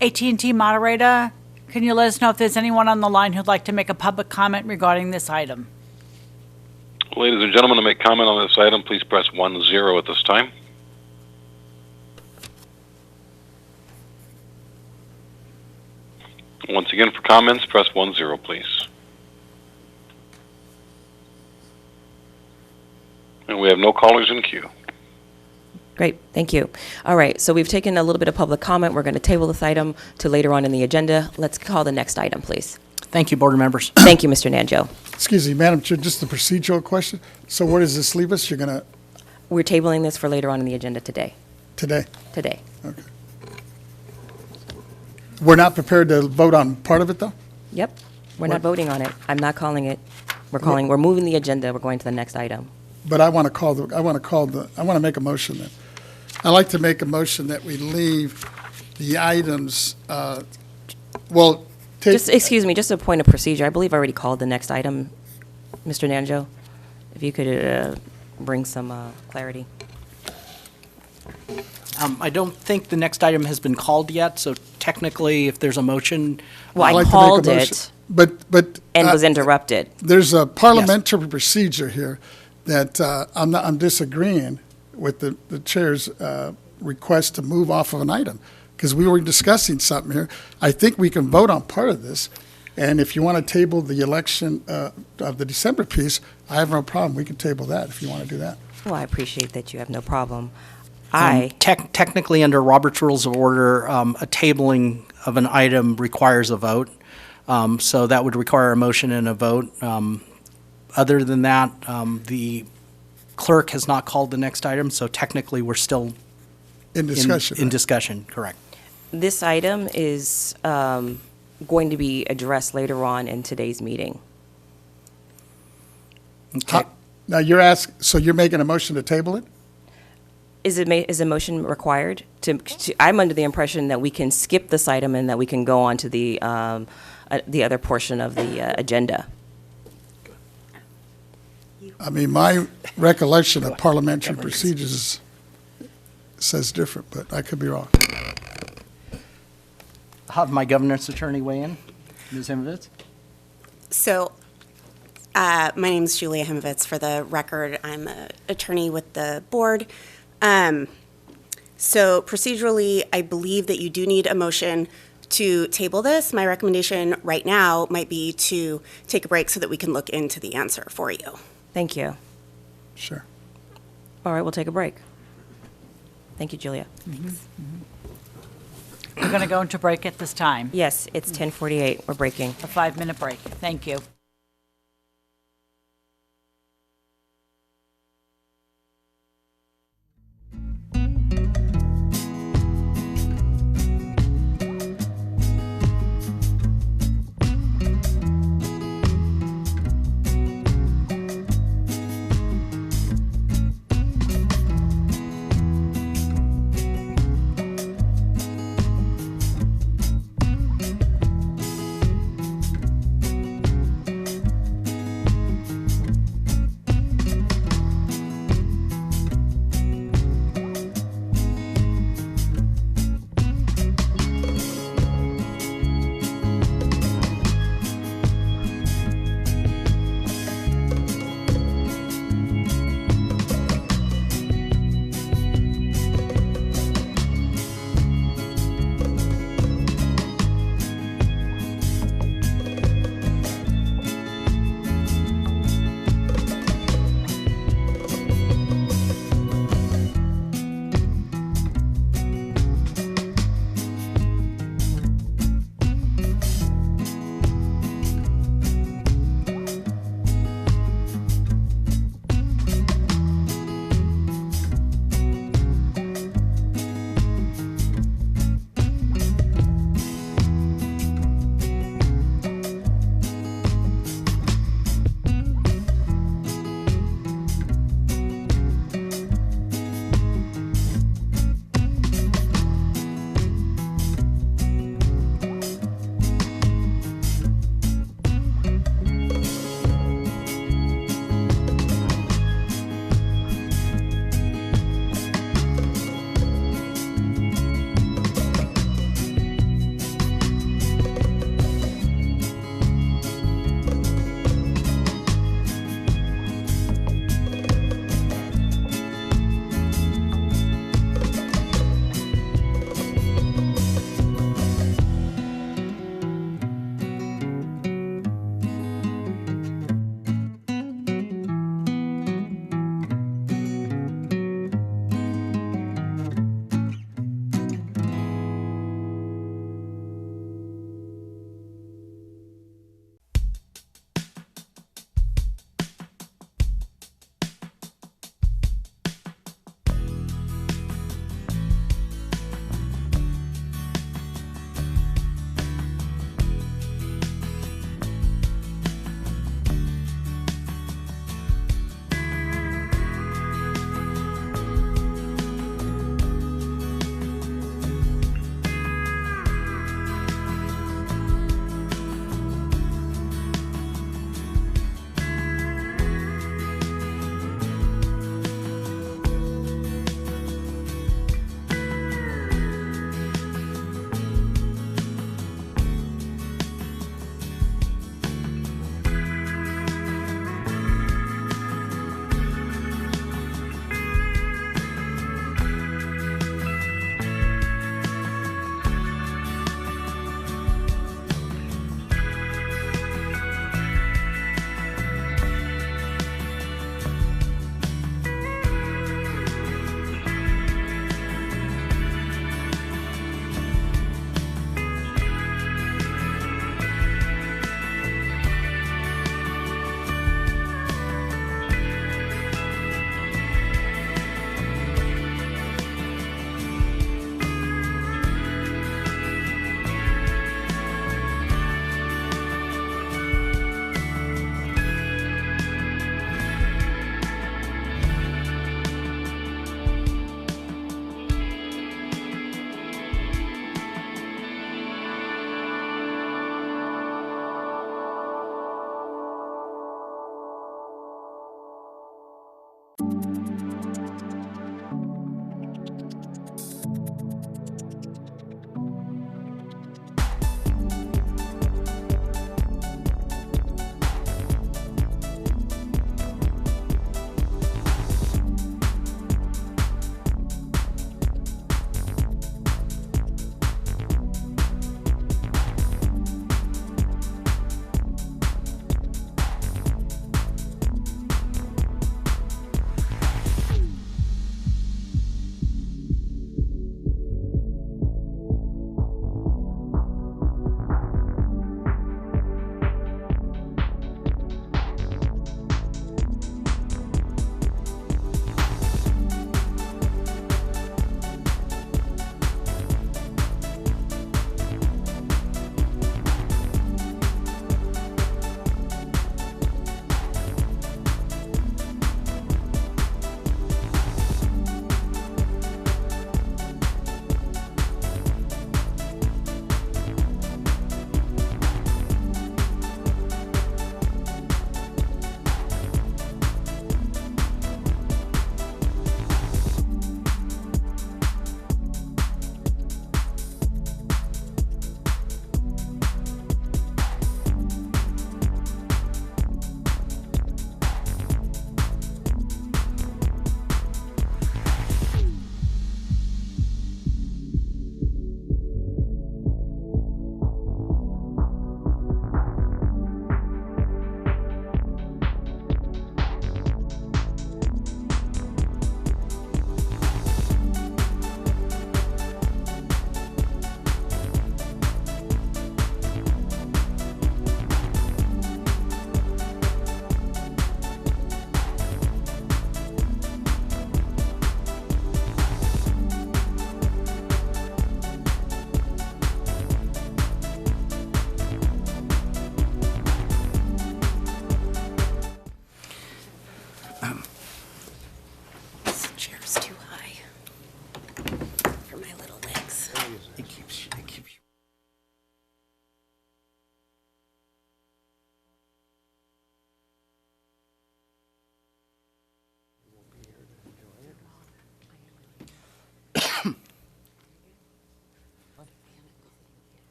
AT&T moderator, can you let us know if there's anyone on the line who'd like to make a public comment regarding this item? Ladies and gentlemen, to make comment on this item, please press 10 at this time. Once again, for comments, press 10, please. And we have no callers in queue. Great, thank you. All right, so we've taken a little bit of public comment. We're going to table this item to later on in the agenda. Let's call the next item, please. Thank you, board members. Thank you, Mr. Nanjo. Excuse me, Madam Chair, just a procedural question. So where does this leave us? You're going to, We're tabling this for later on in the agenda today. today? Today. Okay. We're not prepared to vote on part of it, though? Yep, we're not voting on it. I'm not calling it. We're moving the agenda. We're going to the next item. But I want to make a motion then. I'd like to make a motion that we leave the items, Just, excuse me, just a point of procedure. I believe I already called the next item, Mr. Nanjo. If you could bring some clarity. I don't think the next item has been called yet, so technically, if there's a motion, Well, I'd I like to make a called motion. it But. and was interrupted. There's a parliamentary procedure here that I'm disagreeing with the chair's request to move off of an item, because we were discussing something here. I think we can vote on part of this, and if you want to table the election of the December piece, I have no problem. We can table that if you want to do that. Well, I appreciate that you have no problem. technically, under Robert's Rules of Order, a tabling of an item requires a vote. So that would require a motion and a vote. Other than that, the clerk has not called the next item, so technically, we're still In discussion. in discussion, correct. This item is going to be addressed later on in today's meeting. Okay. Now, so you're making a motion to table it? Is a motion required? I'm under the impression that we can skip this item and that we can go on to the other portion of the agenda. I mean, my recollection of parliamentary procedures says different, but I could be wrong. I'll have my governance attorney weigh in. Ms. Himovitz? So, my name is Julia Himovitz. For the record, I'm an attorney with the board. So procedurally, I believe that you do need a motion to table this. My recommendation right now might be to take a break so that we can look into the answer for you. Thank you. Sure. All right, we'll take a break. Thank you, Julia. We're going to go into break at this time. Yes, it's 10:48. We're breaking. A 5-minute break. Thank you.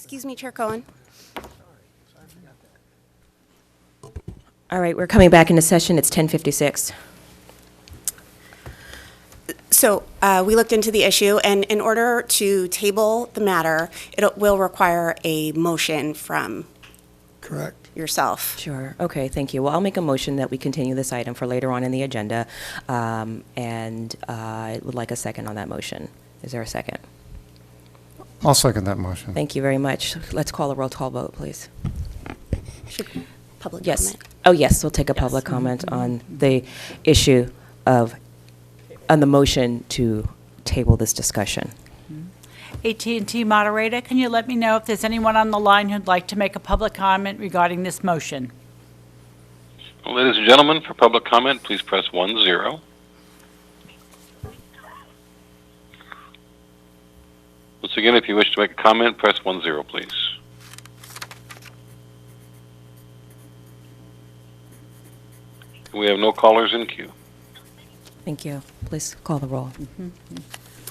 Excuse me, Chair Cohen. All right, we're coming back into session. It's 10:56. So we looked into the issue, and in order to table the matter, it will require a motion from Correct. yourself. Sure. Okay, thank you. Well, I'll make a motion that we continue this item for later on in the agenda, and I would like a second on that motion. Is there a second? I'll second that motion. Thank you very much. Let's call a roll call vote, please. Public Yes. comment. Oh, yes, we'll take a public comment on the issue of, on the motion to table this discussion. AT&T moderator, can you let me know if there's anyone on the line who'd like to make a public comment regarding this motion? Well, ladies and gentlemen, for public comment, please press 10. Once again, if you wish to make a comment, press 10, please. We have no callers in queue. Thank you. Please call the roll.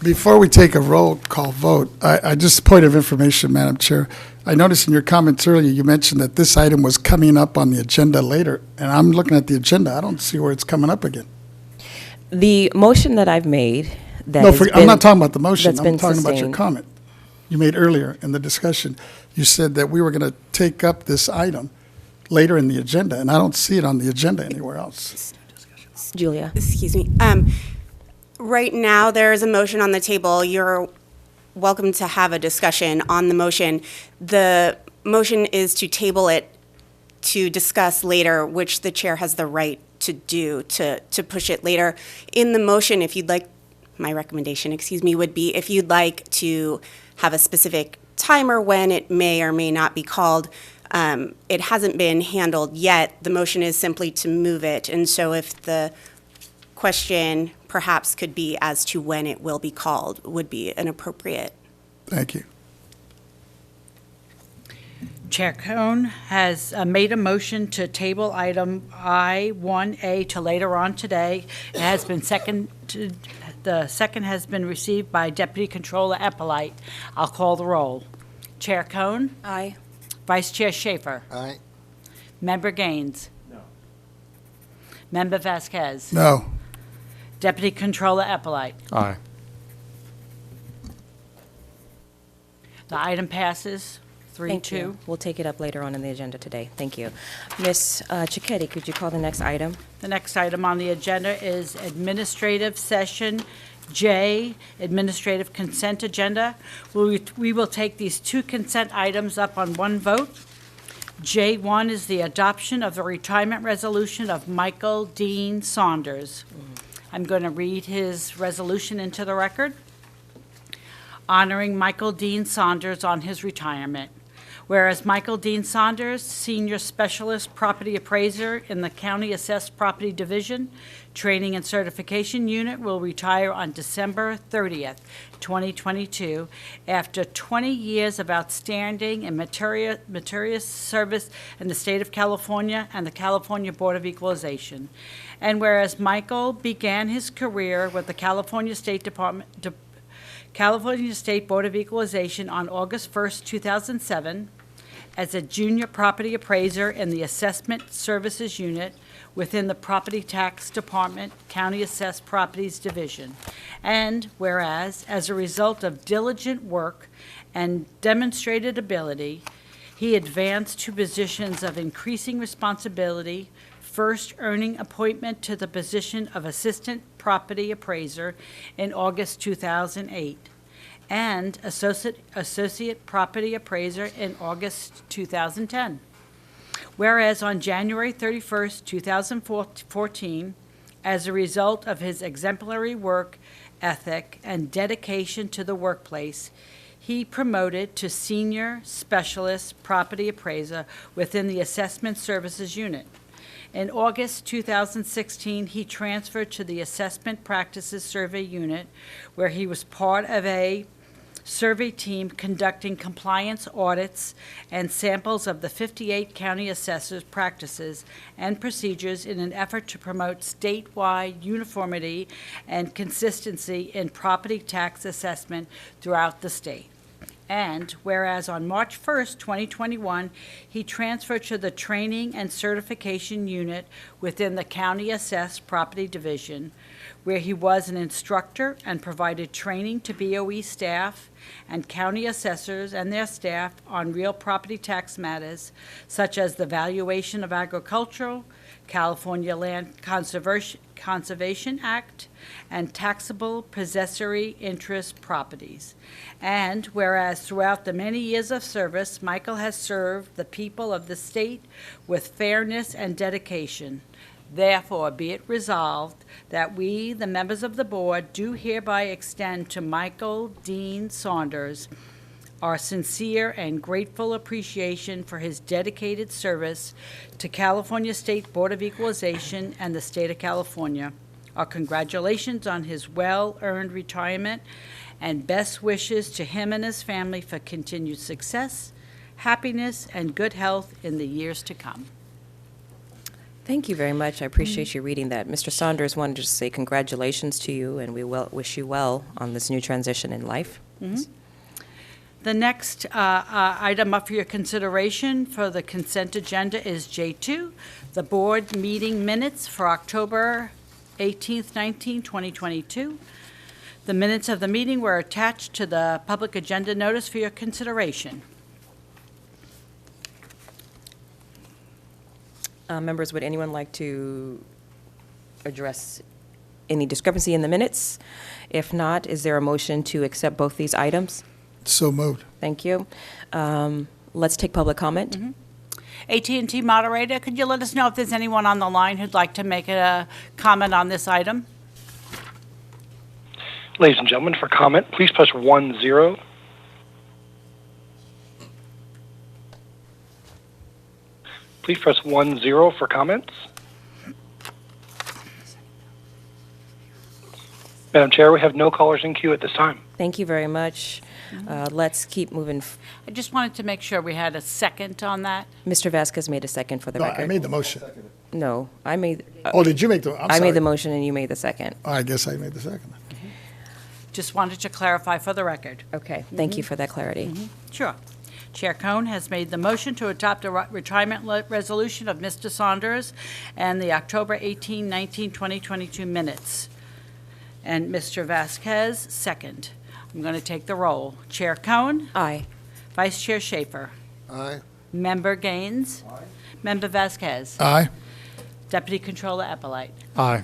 Before we take a roll call vote, I just point of information, Madam Chair. I noticed in your comments earlier, you mentioned that this item was coming up on the agenda later, and I'm looking at the agenda. I don't see where it's coming up again. The motion that I've made that No, has I'm been- not talking about the motion. that's I'm been talking about your sustained. comment you made earlier in the discussion. You said that we were going to take up this item later in the agenda, and I don't see it on the agenda anywhere else. Julia. Excuse me. Right now, there is a motion on the table. You're welcome to have a discussion on the motion. The motion is to table it to discuss later, which the chair has the right to do, to push it later. In the motion, if you'd like, my recommendation, excuse me, would be if you'd like to have a specific timer when it may or may not be called. It hasn't been handled yet. The motion is simply to move it. And so if the question perhaps could be as to when it will be called, would be an appropriate. Thank you. Chair Cohn has made a motion to table item I-1A to later on today. It has been seconded. The second has been received by Deputy Controller Eppolite. I'll call the roll. Chair Cohn? Aye. Vice Chair Schaefer? Aye. Member Gaines? No. Member Vasquez? No. Deputy Controller Eppolite? Aye. The item passes Thank 3-2. you. We'll take it up later on in the agenda today. Thank you. Ms. Cicchetti, could you call the next item? The next item on the agenda is Administrative Session J, Administrative Consent Agenda. We will take these two consent items up on one vote. J1 is the adoption of the retirement resolution of Michael Dean Saunders. I'm going to read his resolution into the record. Honoring Michael Dean Saunders on his retirement. Whereas Michael Dean Saunders, Senior Specialist Property Appraiser in the County Assessed Property Division, Training and Certification Unit, will retire on December 30th, 2022, after 20 years of outstanding and meritorious service in the state of California and the California Board of Equalization. And whereas Michael began his career with the California State Board of Equalization on August 1st, 2007, as a junior property appraiser in the Assessment Services Unit within the Property Tax Department, County Assessed Properties Division. And whereas, as a result of diligent work and demonstrated ability, he advanced to positions of increasing responsibility, first earning appointment to the position of Assistant Property Appraiser in August 2008, and Associate Property Appraiser in August 2010. Whereas on January 31st, 2014, as a result of his exemplary work ethic and dedication to the workplace, he promoted to Senior Specialist Property Appraiser within the Assessment Services Unit. In August 2016, he transferred to the Assessment Practices Survey Unit, where he was part of a survey team conducting compliance audits and samples of the 58 county assessors' practices and procedures in an effort to promote statewide uniformity and consistency in property tax assessment throughout the state. And whereas on March 1st, 2021, he transferred to the Training and Certification Unit within the County Assessed Property Division, where he was an instructor and provided training to BOE staff and county assessors and their staff on real property tax matters, such as the valuation of agricultural, California Land Conservation Act, and taxable possessory interest properties. And whereas throughout the many years of service, Michael has served the people of the state with fairness and dedication. Therefore, be it resolved that we, the members of the board, do hereby extend to Michael Dean Saunders our sincere and grateful appreciation for his dedicated service to California State Board of Equalization and the state of California. Our congratulations on his well-earned retirement and best wishes to him and his family for continued success, happiness, and good health in the years to come. Thank you very much. I appreciate you reading that. Mr. Saunders wanted to just say congratulations to you, and we wish you well on this new transition in life. The next item up for your consideration for the consent agenda is J2, the board meeting minutes for October 18th, 2022. The minutes of the meeting were attached to the public agenda notice for your consideration. Members, would anyone like to address any discrepancy in the minutes? If not, is there a motion to accept both these items? So moved. Thank you. Let's take public comment. AT&T moderator, could you let us know if there's anyone on the line who'd like to make a comment on this item? Ladies and gentlemen, for comment, please press 10. Please press 10 for comments. Madam Chair, we have no callers in queue at this time. Thank you very much. Let's keep moving. I just wanted to make sure we had a second on that. Mr. Vasquez made a second for the No, record. I made the motion. No, I made. Oh, did you make the, I'm I sorry. made the motion and you made the second. Oh, I guess I made the second. Just wanted to clarify for the record. Okay, thank you for that clarity. Sure. Chair Cohn has made the motion to adopt a retirement resolution of Mr. Saunders and the October 18, 19, 2022 minutes. And Mr. Vasquez, second. I'm going to take the roll. Chair Cohn? Aye. Vice Chair Schaefer? Aye. Member Gaines? Aye. Member Vasquez? Aye. Deputy Controller Eppolite? Aye.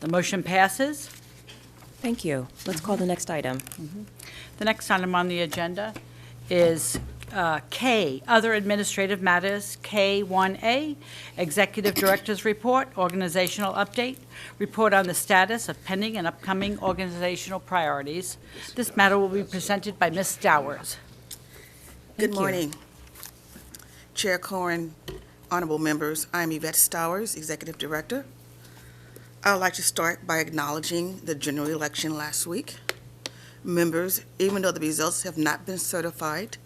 The motion passes. Thank you. Let's call the next item. The next item on the agenda is K, Other Administrative Matters, K1A, Executive Director's Report, Organizational Update, Report on the Status of Pending and Upcoming Organizational Priorities. This matter will be presented by Ms. Dowers. Good Thank you. morning. Chair Cohen, honorable members, I'm Yvette Stowers, Executive Director. I would like to start by acknowledging the general election last week. Members, even though the results have not been certified,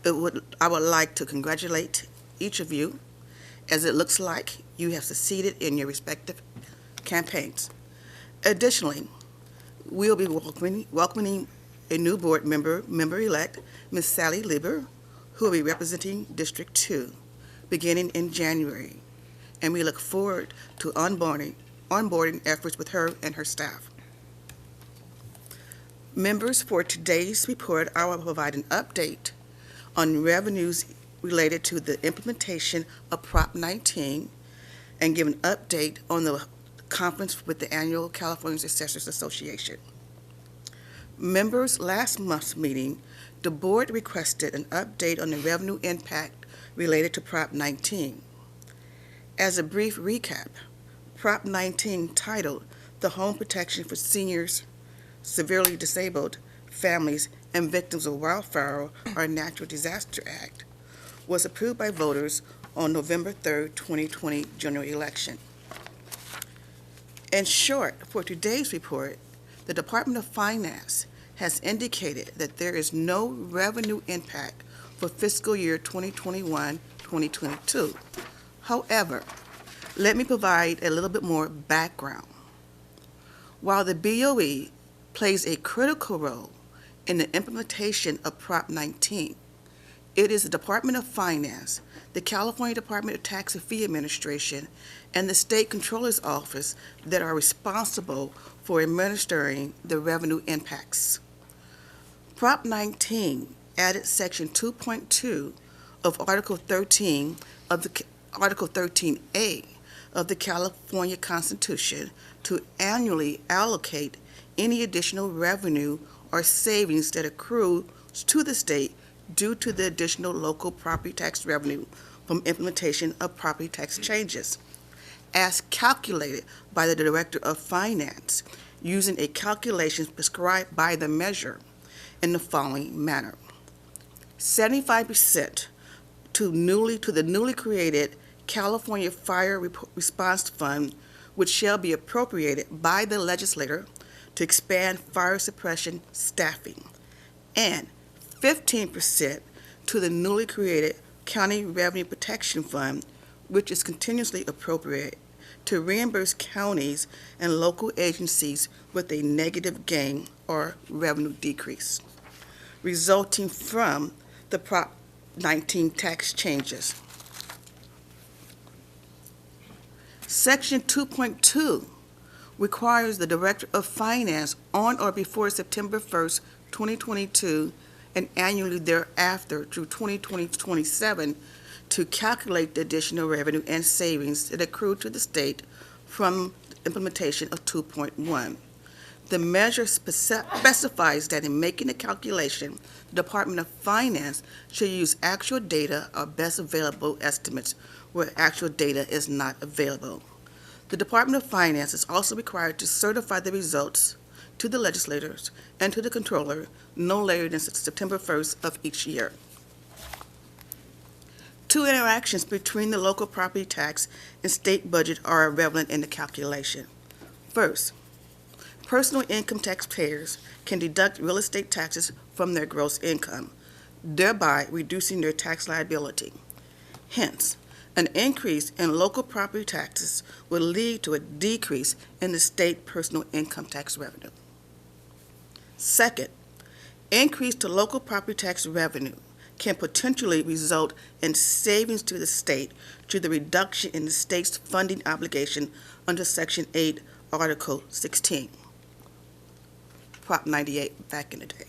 I would like to congratulate each of you, as it looks like you have succeeded in your respective campaigns. Additionally, we'll be welcoming a new board member-elect, Ms. Sally Lieber, who will be representing District 2, beginning in January, and we look forward to onboarding efforts with her and her staff. Members, for today's report, I will provide an update on revenues related to the implementation of Prop 19 and give an update on the conference with the annual California Assessors Association. Members, last month's meeting, the board requested an update on the revenue impact related to Prop 19. As a brief recap, Prop 19, titled the Home Protection for Seniors, Severely Disabled Families, and Victims of Wildfire or Natural Disaster Act, was approved by voters on November 3rd, 2020 general election. In short, for today's report, the Department of Finance has indicated that there is no revenue impact for fiscal year 2021-2022. However, let me provide a little bit more background. While the BOE plays a critical role in the implementation of Prop 19, it is the Department of Finance, the California Department of Tax and Fee Administration, and the State Controller's Office that are responsible for administering the revenue impacts. Prop 19 added Section 2.2 of Article 13 of the Article 13A of the California Constitution to annually allocate any additional revenue or savings that accrue to the state due to the additional local property tax revenue from implementation of property tax changes, as calculated by the Director of Finance using a calculation prescribed by the measure in the following manner. 75% to the newly created California Fire Response Fund, which shall be appropriated by the legislator to expand fire suppression staffing, and 15% to the newly created County Revenue Protection Fund, which is continuously appropriated to reimburse counties and local agencies with a negative gain or revenue decrease, resulting from the Prop 19 tax changes. Section 2.2 requires the Director of Finance on or before September 1st, 2022, and annually thereafter through 2027 to calculate the additional revenue and savings that accrue to the state from the implementation of 2.1. The measure specifies that in making the calculation, the Department of Finance should use actual data or best available estimates where actual data is not available. The Department of Finance is also required to certify the results to the legislators and to the controller no later than September 1st of each year. Two interactions between the local property tax and state budget are relevant in the calculation. First, personal income taxpayers can deduct real estate taxes from their gross income, thereby reducing their tax liability. Hence, an increase in local property taxes will lead to a decrease in the state personal income tax revenue. Second, increase to local property tax revenue can potentially result in savings to the state through the reduction in the state's funding obligation under Section 8, Article 16. Prop 98 back in the day.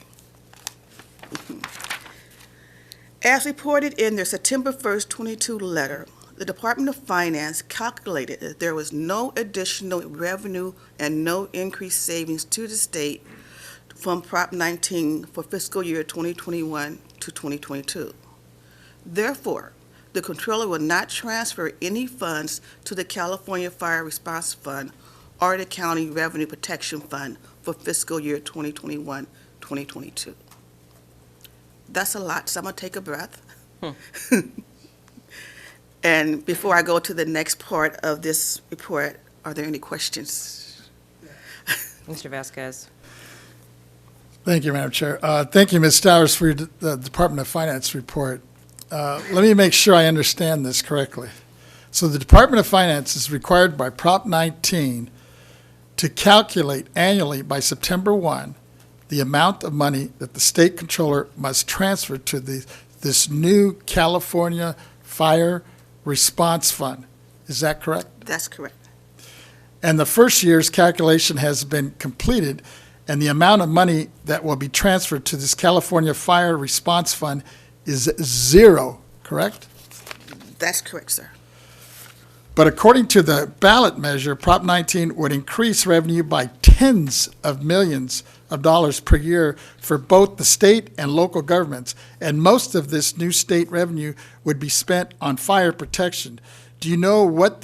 As reported in their September 1st, 22 letter, the Department of Finance calculated that there was no additional revenue and no increased savings to the state from Prop 19 for fiscal year 2021 to 2022. Therefore, the Controller will not transfer any funds to the California Fire Response Fund or the County Revenue Protection Fund for fiscal year 2021-2022. That's a lot, so I'm going to take a breath. And before I go to the next part of this report, are there any questions? Mr. Vasquez. Thank you, Madam Chair. Thank you, Ms. Stowers, for the Department of Finance report. Let me make sure I understand this correctly. So the Department of Finance is required by Prop 19 to calculate annually by September 1 the amount of money that the state controller must transfer to this new California Fire Response Fund. Is that correct? That's correct. And the first year's calculation has been completed, and the amount of money that will be transferred to this California Fire Response Fund is zero, correct? That's correct, sir. But according to the ballot measure, Prop 19 would increase revenue by tens of millions of dollars per year for both the state and local governments, and most of this new state revenue would be spent on fire protection. Do you know what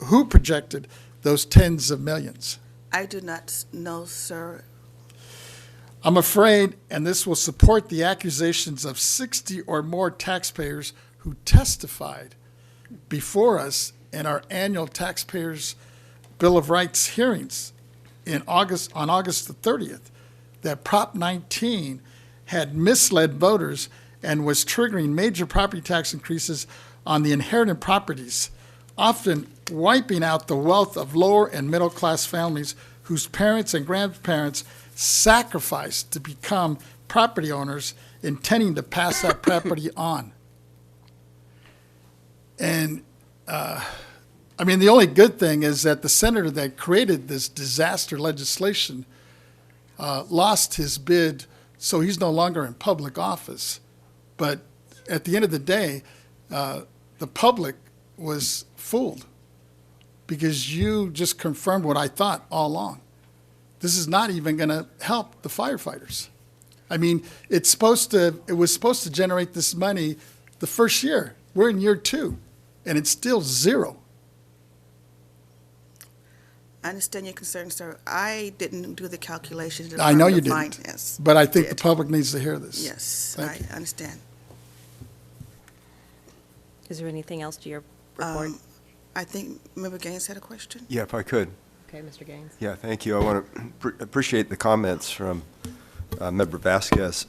who projected those tens of millions? I do not know, sir. I'm afraid, and this will support the accusations of 60 or more taxpayers who testified before us in our annual Taxpayers Bill of Rights hearings on August the 30th, that Prop 19 had misled voters and was triggering major property tax increases on the inherited properties, often wiping out the wealth of lower and middle class families whose parents and grandparents sacrificed to become property owners, intending to pass that property on. And I mean, the only good thing is that the senator that created this disaster legislation lost his bid, so he's no longer in public office. But at the end of the day, the public was fooled because you just confirmed what I thought all along. This is not even going to help the firefighters. I mean, it was supposed to generate this money the first year. We're in year 2, and it's still zero. I understand your concern, sir. I didn't do the calculations. I know you Department of didn't, Finance but I think did. the public needs to hear this. Yes, Thank you. I understand. Is there anything else to your report? I think Member Gaines had a question. Yeah, if I could. Okay, Mr. Gaines. Yeah, thank you. I want to appreciate the comments from Member Vasquez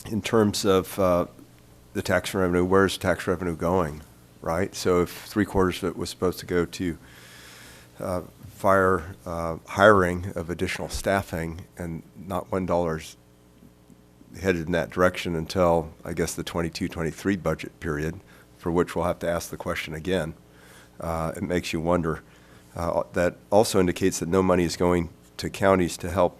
in terms of the tax revenue. Where's tax revenue going, right? So if 3/4 of it was supposed to go to fire hiring of additional staffing, and not $1 headed in that direction until, I guess, the 22-23 budget period, for which we'll have to ask the question again. It makes you wonder. That also indicates that no money is going to counties to help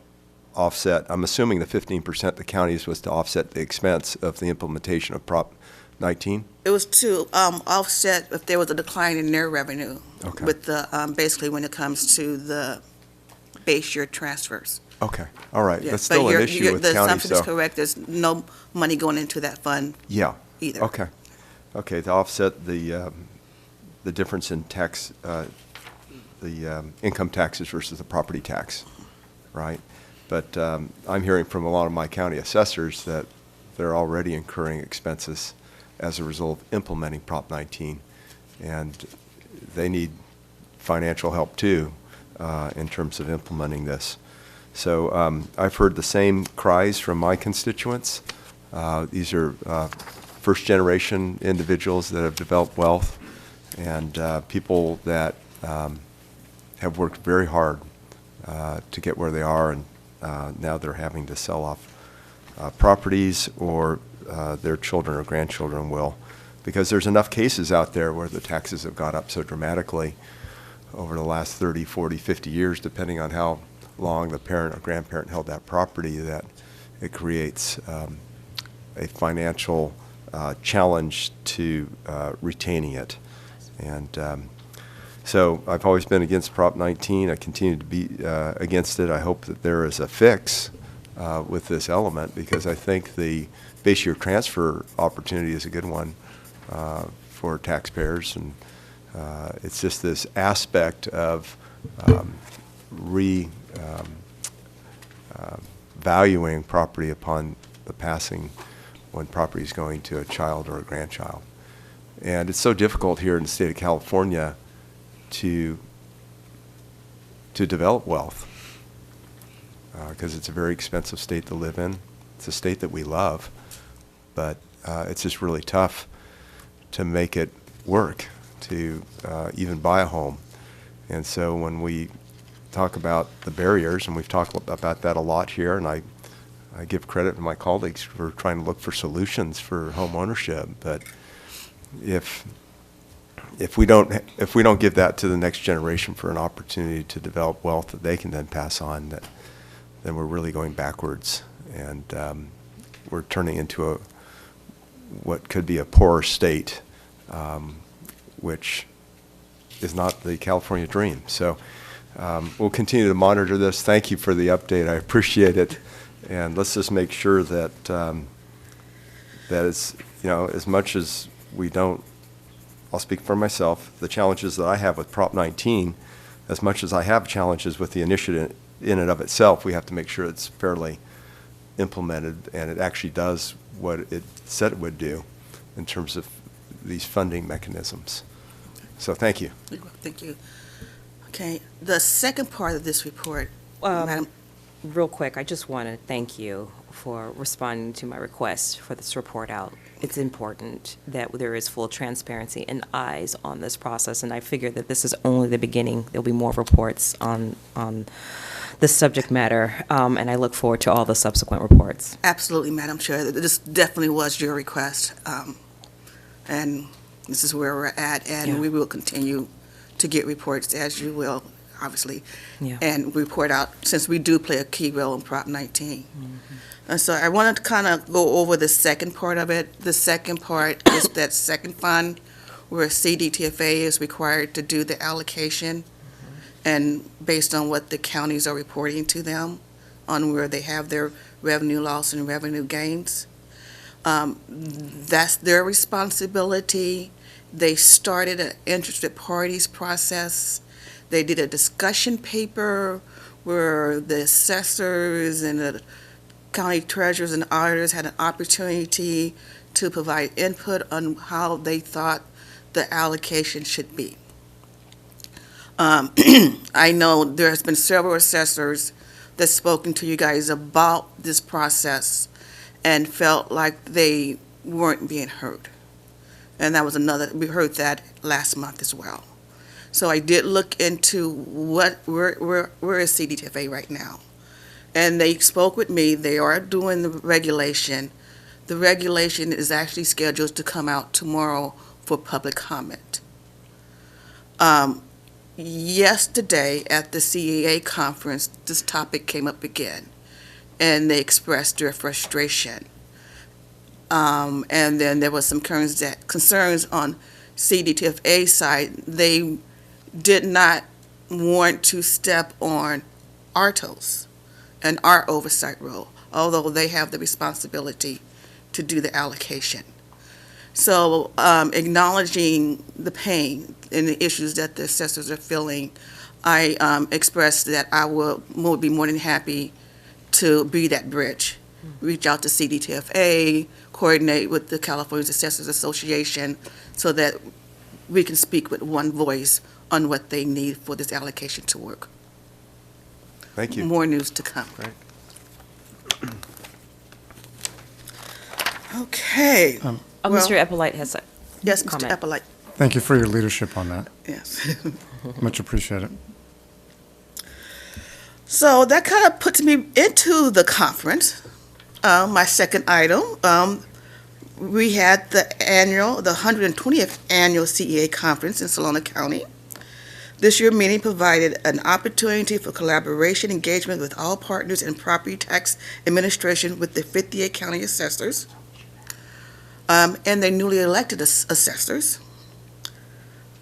offset. I'm assuming the 15% the counties was to offset the expense of the implementation of Prop 19? It was to offset if there was a decline in their revenue. Okay. With the, basically when it comes to the base year transfers. Okay, all right. Yeah, That's but still an your- issue your- with the counties, assumption is so. correct. There's no money going into that fund Yeah. either. Okay. Okay, to offset the difference in tax, income taxes versus the property tax, right? But I'm hearing from a lot of my county assessors that they're already incurring expenses as a result of implementing Prop 19, and they need financial help too in terms of implementing this. So I've heard the same cries from my constituents. These are first-generation individuals that have developed wealth, and people that have worked very hard to get where they are, and now they're having to sell off properties, or their children or grandchildren will, because there's enough cases out there where the taxes have gone up so dramatically over the last 30, 40, 50 years, depending on how long the parent or grandparent held that property, that it creates a financial challenge to retaining it. And so I've always been against Prop 19. I continue to be against it. I hope that there is a fix with this element, because I think the base year transfer opportunity is a good one for taxpayers. And it's just this aspect of valuing property upon the passing, when property is going to a child or a grandchild. And it's so difficult here in the state of California to develop wealth, because it's a very expensive state to live in. It's a state that we love, but it's just really tough to make it work, to even buy a home. And so when we talk about the barriers, and we've talked about that a lot here, and I give credit to my colleagues for trying to look for solutions for home ownership, but if we don't give that to the next generation for an opportunity to develop wealth that they can then pass on, then we're really going backwards, and we're turning into what could be a poorer state, which is not the California dream. So we'll continue to monitor this. Thank you for the update. I appreciate it, and let's just make sure that that is, as much as we don't. I'll speak for myself. The challenges that I have with Prop 19, as much as I have challenges with the initiative in and of itself, we have to make sure it's fairly implemented and it actually does what it said it would do in terms of these funding mechanisms. So thank you. Thank you. Okay, the second part of this report, Madam. Real quick, I just want to thank you for responding to my request for this report out. It's important that there is full transparency and eyes on this process, and I figure that this is only the beginning. There'll be more reports on this subject matter, and I look forward to all the subsequent reports. Absolutely, Madam Chair. This definitely was your request, and this is where we're at, and Yeah. we will continue to get reports as you will, obviously, Yeah. and report out since we do play a key role in Prop 19. And so I wanted to kind of go over the second part of it. The second part is that second fund where CDTFA is required to do the allocation and based on what the counties are reporting to them on where they have their revenue loss and revenue gains. That's their responsibility. They started an interested parties process. They did a discussion paper where the assessors and the county treasurers and auditors had an opportunity to provide input on how they thought the allocation should be. I know there's been several assessors that's spoken to you guys about this process and felt like they weren't being heard. And that was we heard that last month as well. So I did look into where is CDTFA right now. And they spoke with me. They are doing the regulation. The regulation is actually scheduled to come out tomorrow for public comment. Yesterday at the CEA conference, this topic came up again, and they expressed their frustration. And then there was some concerns on CDTFA side. They did not want to step on our toes and our oversight role, although they have the responsibility to do the allocation. So acknowledging the pain and the issues that the assessors are feeling, I expressed that I would be more than happy to be that bridge, reach out to CDTFA, coordinate with the California Assessors Association so that we can speak with one voice on what they need for this allocation to work. Thank you. More news to come. Great. Okay. Mr. Eppolite has a Yes, comment. Mr. Eppolite. Thank you for your leadership on that. Yes. Much appreciated. So that kind of puts me into the conference. My second item, we had the 120th annual CEA conference in Solano County. This year's meeting provided an opportunity for collaboration, engagement with all partners in property tax administration with the 58 county assessors and their newly elected assessors.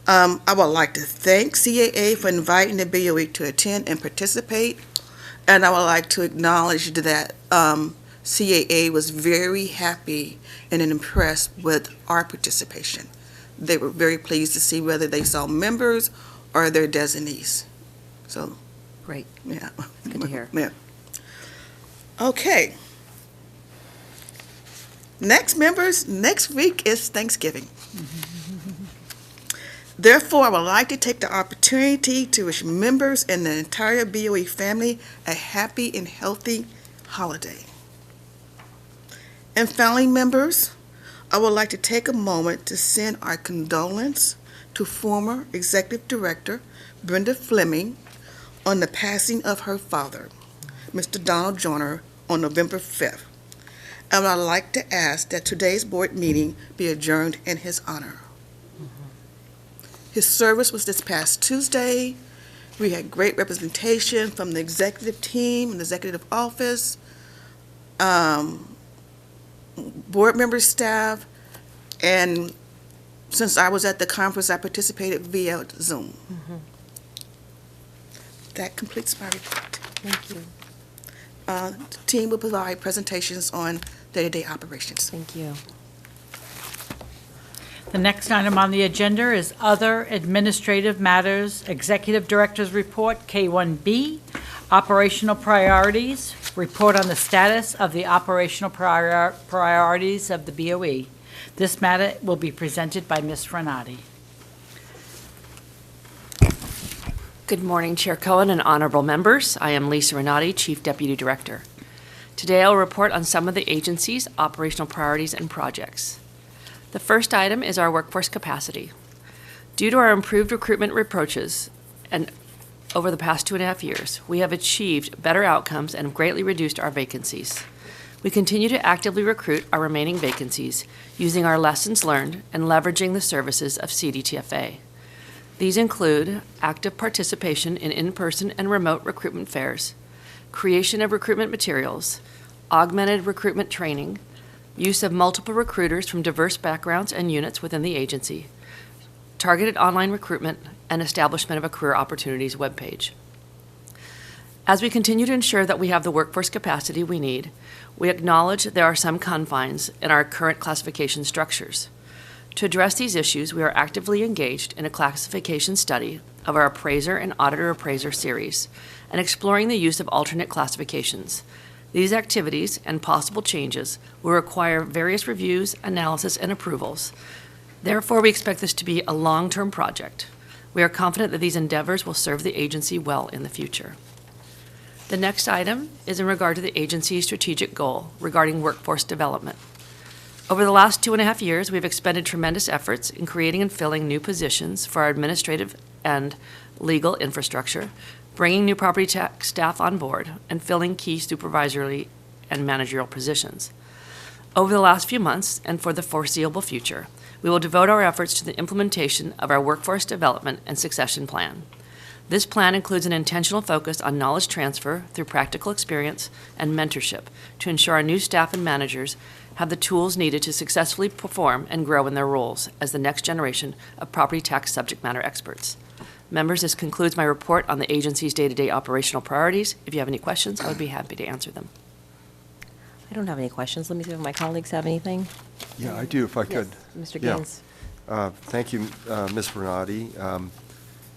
I would like to thank CAA for inviting the BOE to attend and participate, and I would like to acknowledge that CAA was very happy and impressed with our participation. They were very pleased to see whether they saw members or their designees. So, Great. yeah. Good to hear. Yeah. Okay. Next week is Thanksgiving. Therefore, I would like to take the opportunity to wish members and the entire BOE family a happy and healthy holiday. And family members, I would like to take a moment to send our condolence to former Executive Director Brenda Fleming on the passing of her father, Mr. Donald Joyner, on November 5th. And I'd like to ask that today's board meeting be adjourned in his honor. His service was this past Tuesday. We had great representation from the executive team and the executive office, board member staff, and since I was at the conference, I participated via Zoom. That completes my report. Thank you. The team will provide presentations on day-to-day operations. Thank you. The next item on the agenda is Other Administrative Matters, Executive Director's Report, K1B, Operational Priorities, Report on the Status of the Operational Priorities of the BOE. This matter will be presented by Ms. Renati. Good morning, Chair Cohen and honorable members. I am Lisa Renati, Chief Deputy Director. Today I'll report on some of the agency's operational priorities and projects. The first item is our workforce capacity. Due to our improved recruitment approaches and over the past 2.5 years, we have achieved better outcomes and have greatly reduced our vacancies. We continue to actively recruit our remaining vacancies using our lessons learned and leveraging the services of CDTFA. These include active participation in in-person and remote recruitment fairs, creation of recruitment materials, augmented recruitment training, use of multiple recruiters from diverse backgrounds and units within the agency, targeted online recruitment, and establishment of a career opportunities webpage. As we continue to ensure that we have the workforce capacity we need, we acknowledge there are some confines in our current classification structures. To address these issues, we are actively engaged in a classification study of our appraiser and auditor-appraiser series and exploring the use of alternate classifications. These activities and possible changes will require various reviews, analysis, and approvals. Therefore, we expect this to be a long-term project. We are confident that these endeavors will serve the agency well in the future. The next item is in regard to the agency's strategic goal regarding workforce development. Over the last 2.5 years, we've expended tremendous efforts in creating and filling new positions for our administrative and legal infrastructure, bringing new property tax staff on board, and filling key supervisory and managerial positions. Over the last few months, and for the foreseeable future, we will devote our efforts to the implementation of our workforce development and succession plan. This plan includes an intentional focus on knowledge transfer through practical experience and mentorship to ensure our new staff and managers have the tools needed to successfully perform and grow in their roles as the next generation of property tax subject matter experts. Members, this concludes my report on the agency's day-to-day operational priorities. If you have any questions, I would be happy to answer them. I don't have any questions. Let me see if my colleagues have anything. Yeah, I do, if I could. Yes, Mr. Yeah. Gaines. Thank you, Ms. Renati.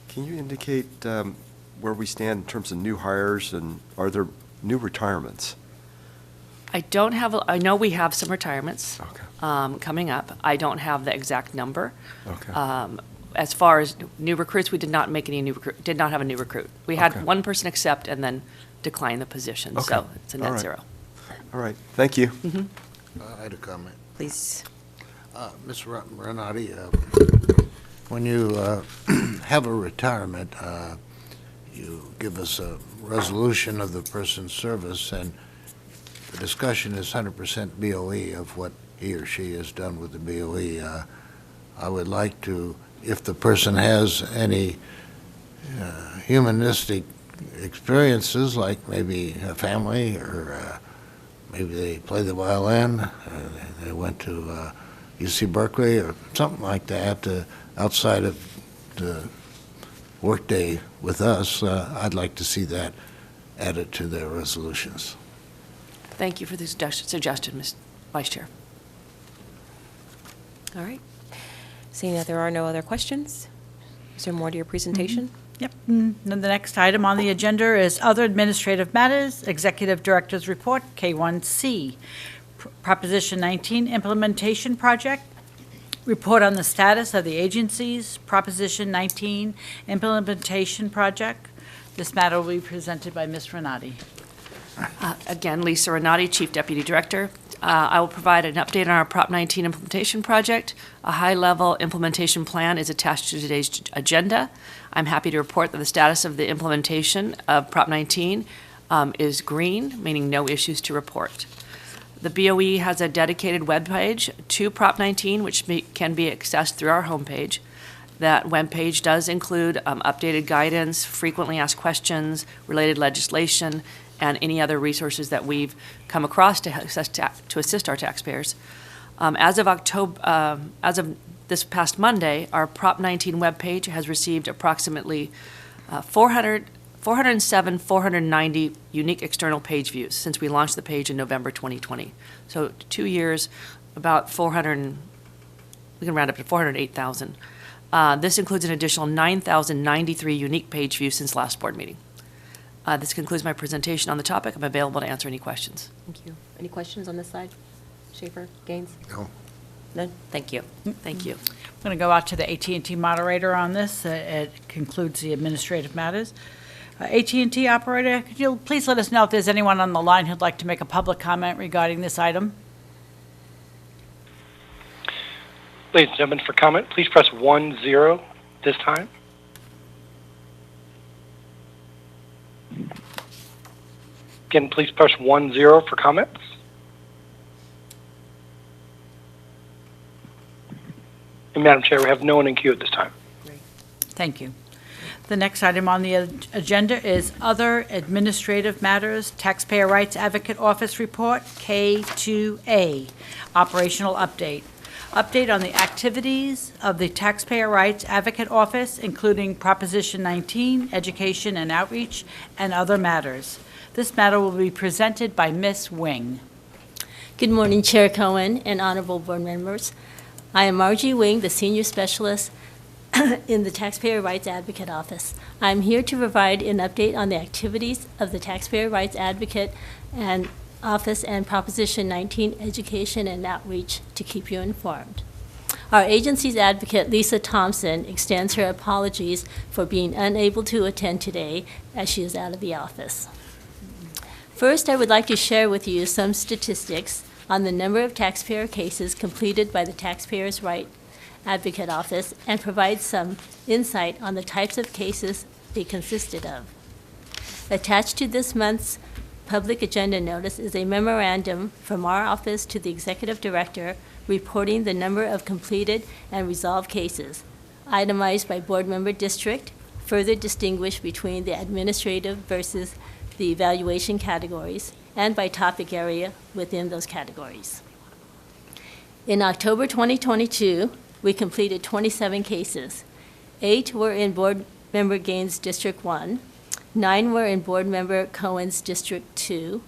Can you indicate where we stand in terms of new hires, and are there new retirements? I don't have, I know we have some retirements Okay. coming up. I don't have the exact number. Okay. As far as new recruits, we did not make any new recruit, did not have a new recruit. We had Okay. one person accept and then decline the position, so Okay. it's a All net right. zero. All right, thank you. I had a comment. Please. Ms. Renati, when you have a retirement, you give us a resolution of the person's service, and the discussion is 100% BOE of what he or she has done with the BOE. I would like to, if the person has any humanistic experiences, like maybe a family, or maybe they play the violin, they went to UC Berkeley or something like that, outside of the workday with us, I'd like to see that added to their resolutions. Thank you for the suggestion, Ms. Vice Chair. All right. Seeing that there are no other questions, is there more to your presentation? Yep. And then the next item on the agenda is Other Administrative Matters, Executive Director's Report, K1C. Proposition 19, Implementation Project. Report on the status of the agency's Proposition 19 Implementation Project. This matter will be presented by Ms. Renati. Again, Lisa Renati, Chief Deputy Director. I will provide an update on our Prop 19 implementation project. A high-level implementation plan is attached to today's agenda. I'm happy to report that the status of the implementation of Prop 19 is green, meaning no issues to report. The BOE has a dedicated webpage to Prop 19, which can be accessed through our homepage. That webpage does include updated guidance, frequently asked questions, related legislation, and any other resources that we've come across to assist our taxpayers. As of this past Monday, our Prop 19 webpage has received approximately 490 unique external page views since we launched the page in November 2020. So 2 years, about 400 we can round up to 408,000. This includes an additional 9,093 unique page views since last board meeting. This concludes my presentation on the topic. I'm available to answer any questions. Thank you. Any questions on this side? Schaefer, Gaines? No. None? Thank you. Thank you. I'm going to go out to the AT&T moderator on this. It concludes the administrative matters. AT&T operator, could you please let us know if there's anyone on the line who'd like to make a public comment regarding this item? Ladies and gentlemen, for comment, please press 10 this time. Again, please press 10 for comments. And Madam Chair, we have no one in queue at this time. Thank you. The next item on the agenda is Other Administrative Matters, Taxpayer Rights Advocate Office Report, K2A, Operational Update. Update on the activities of the Taxpayer Rights Advocate Office, including Proposition 19, Education and Outreach, and other matters. This matter will be presented by Ms. Wing. Good morning, Chair Cohen and honorable board members. I am Margie Wing, the Senior Specialist in the Taxpayer Rights Advocate Office. I'm here to provide an update on the activities of the Taxpayer Rights Advocate and Office and Proposition 19 Education and Outreach to keep you informed. Our agency's advocate, Lisa Thompson, extends her apologies for being unable to attend today as she is out of the office. First, I would like to share with you some statistics on the number of taxpayer cases completed by the Taxpayers' Rights Advocate Office and provide some insight on the types of cases they consisted of. Attached to this month's public agenda notice is a memorandum from our office to the Executive Director reporting the number of completed and resolved cases, itemized by board member district, further distinguished between the administrative versus the evaluation categories, and by topic area within those categories. In October 2022, we completed 27 cases. 8 were in Board Member Gaines' District 1, 9 were in Board Member Cohen's District 2,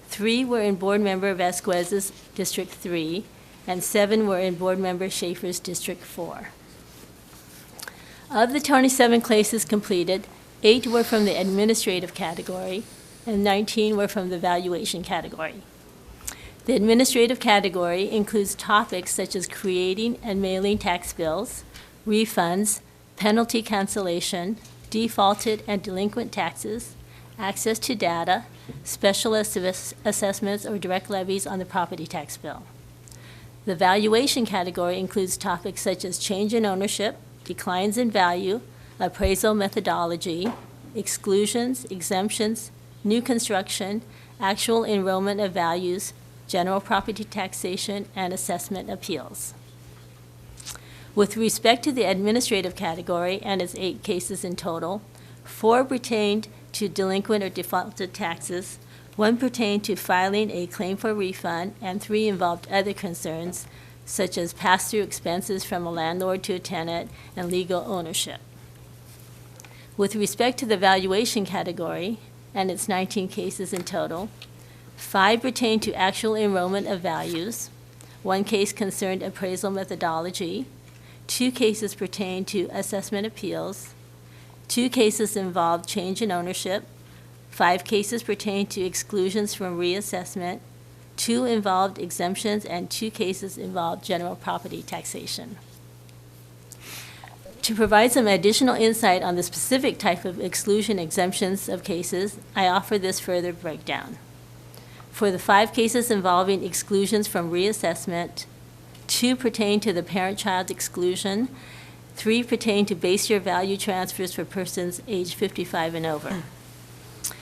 3 were in Board Member Vasquez's District 3, and 7 were in Board Member Schaefer's District 4. Of the 27 cases completed, 8 were from the administrative category, and 19 were from the valuation category. The administrative category includes topics such as creating and mailing tax bills, refunds, penalty cancellation, defaulted and delinquent taxes, access to data, special assessments or direct levies on the property tax bill. The valuation category includes topics such as change in ownership, declines in value, appraisal methodology, exclusions, exemptions, new construction, actual enrollment of values, general property taxation, and assessment appeals. With respect to the administrative category and its 8 cases in total, 4 pertained to delinquent or defaulted taxes, 1 pertained to filing a claim for refund, and 3 involved other concerns, such as pass-through expenses from a landlord to a tenant and legal ownership. With respect to the valuation category and its 19 cases in total, 5 pertained to actual enrollment of values, 1 case concerned appraisal methodology, 2 cases pertained to assessment appeals, 2 cases involved change in ownership, 5 cases pertained to exclusions from reassessment, 2 involved exemptions, and 2 cases involved general property taxation. To provide some additional insight on the specific type of exclusion exemptions of cases, I offer this further breakdown. For the 5 cases involving exclusions from reassessment, 2 pertain to the parent-child exclusion, 3 pertain to base year value transfers for persons age 55 and over.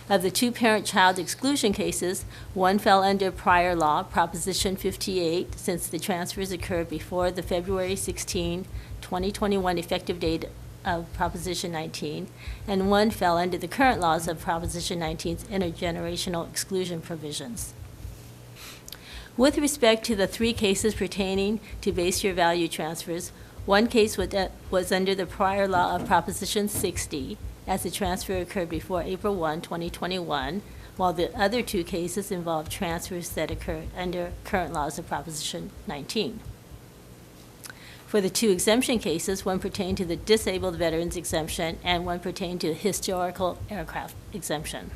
Of the 2 parent-child exclusion cases, 1 fell under prior law, Proposition 58, since the transfers occurred before the February 16, 2021 effective date of Proposition 19, and 1 fell under the current laws of Proposition 19's intergenerational exclusion provisions. With respect to the 3 cases pertaining to base year value transfers, 1 case was under the prior law of Proposition 60, as the transfer occurred before April 1, 2021, while the other 2 cases involved transfers that occurred under current laws of Proposition 19. For the 2 exemption cases, one pertained to the disabled veterans exemption and one pertained to historical aircraft exemption.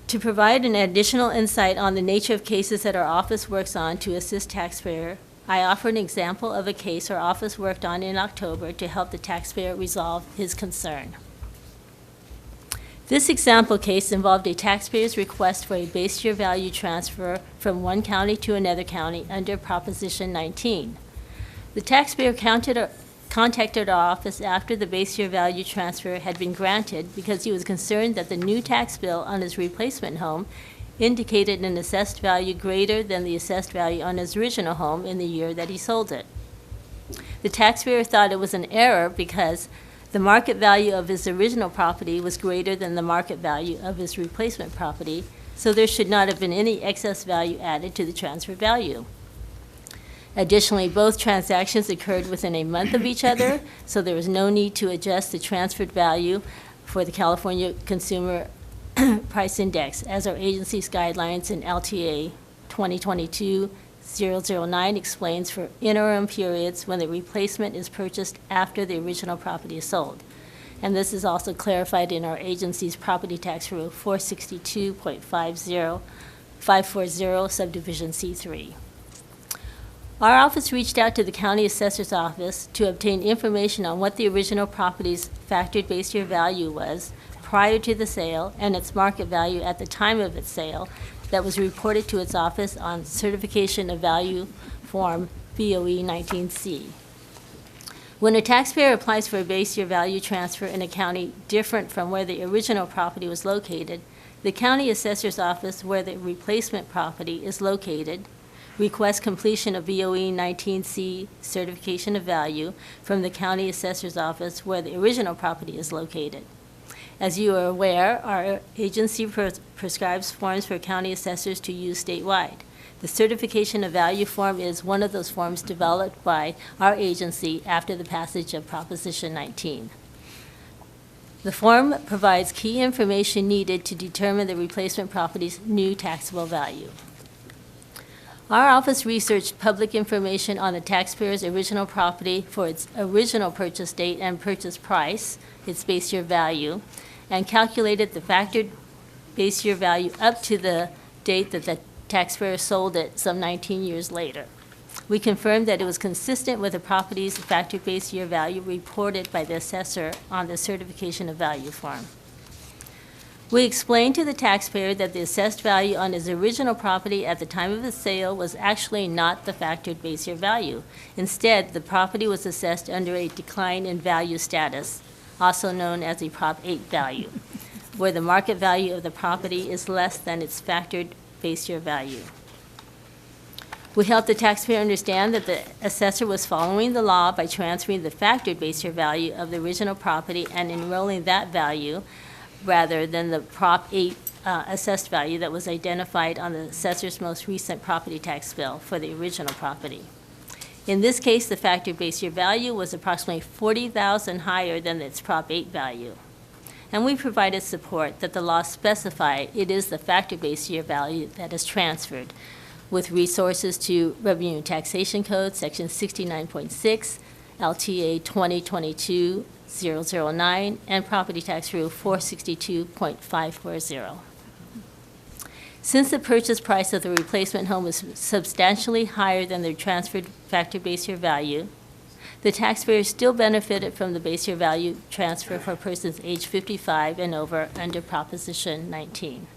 To provide an additional insight on the nature of cases that our office works on to assist taxpayer, I offer an example of a case our office worked on in October to help the taxpayer resolve his concern. This example case involved a taxpayer's request for a base year value transfer from one county to another county under Proposition 19. The taxpayer contacted our office after the base year value transfer had been granted because he was concerned that the new tax bill on his replacement home indicated an assessed value greater than the assessed value on his original home in the year that he sold it. The taxpayer thought it was an error because the market value of his original property was greater than the market value of his replacement property, so there should not have been any excess value added to the transfer value. Additionally, both transactions occurred within a month of each other, so there was no need to adjust the transferred value for the California Consumer Price Index, as our agency's guidelines in LTA 2022-009 explains for interim periods when the replacement is purchased after the original property is sold. And this is also clarified in our agency's property tax rule 462.540 subdivision C3. Our office reached out to the county assessor's office to obtain information on what the original property's factored base year value was prior to the sale and its market value at the time of its sale that was reported to its office on Certification of Value Form BOE 19C. When a taxpayer applies for a base year value transfer in a county different from where the original property was located, the county assessor's office where the replacement property is located requests completion of BOE 19C certification of value from the county assessor's office where the original property is located. As you are aware, our agency prescribes forms for county assessors to use statewide. The certification of value form is one of those forms developed by our agency after the passage of Proposition 19. The form provides key information needed to determine the replacement property's new taxable value. Our office researched public information on the taxpayer's original property for its original purchase date and purchase price, its base year value, and calculated the factored base year value up to the date that the taxpayer sold it some 19 years later. We confirmed that it was consistent with the property's factored base year value reported by the assessor on the certification of value form. We explained to the taxpayer that the assessed value on his original property at the time of the sale was actually not the factored base year value. Instead, the property was assessed under a decline in value status, also known as a Prop 8 value, where the market value of the property is less than its factored base year value. We helped the taxpayer understand that the assessor was following the law by transferring the factored base year value of the original property and enrolling that value rather than the Prop 8 assessed value that was identified on the assessor's most recent property tax bill for the original property. In this case, the factored base year value was approximately $40,000 higher than its Prop 8 value. And we provided support that the law specified it is the factored base year value that is transferred, with resources to Revenue and Taxation Code, Section 69.6, LTA 2022-009, and Property Tax Rule 462.540. Since the purchase price of the replacement home was substantially higher than the transferred factored base year value, the taxpayer still benefited from the base year value transfer for persons age 55 and over under Proposition 19.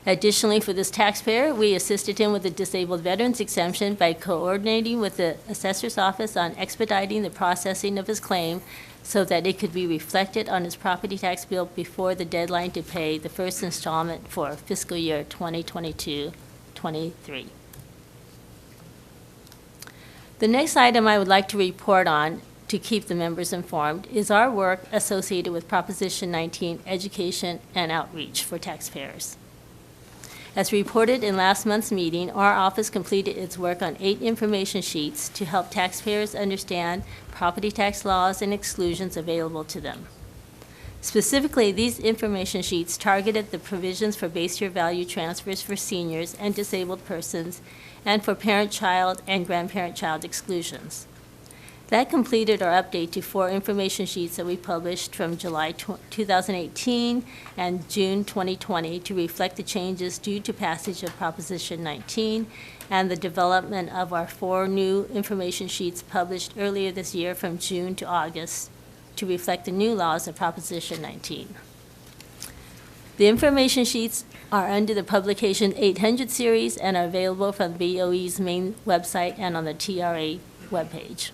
Additionally, for this taxpayer, we assisted him with the disabled veterans exemption by coordinating with the assessor's office on expediting the processing of his claim so that it could be reflected on his property tax bill before the deadline to pay the first installment for fiscal year 2022-23. The next item I would like to report on to keep the members informed is our work associated with Proposition 19, education and outreach for taxpayers. As reported in last month's meeting, our office completed its work on 8 information sheets to help taxpayers understand property tax laws and exclusions available to them. Specifically, these information sheets targeted the provisions for base year value transfers for seniors and disabled persons and for parent-child and grandparent-child exclusions. That completed our update to 4 information sheets that we published from July 2018 and June 2020 to reflect the changes due to passage of Proposition 19 and the development of our 4 new information sheets published earlier this year from June to August to reflect the new laws of Proposition 19. The information sheets are under the Publication 800 series and are available from BOE's main website and on the TRA webpage.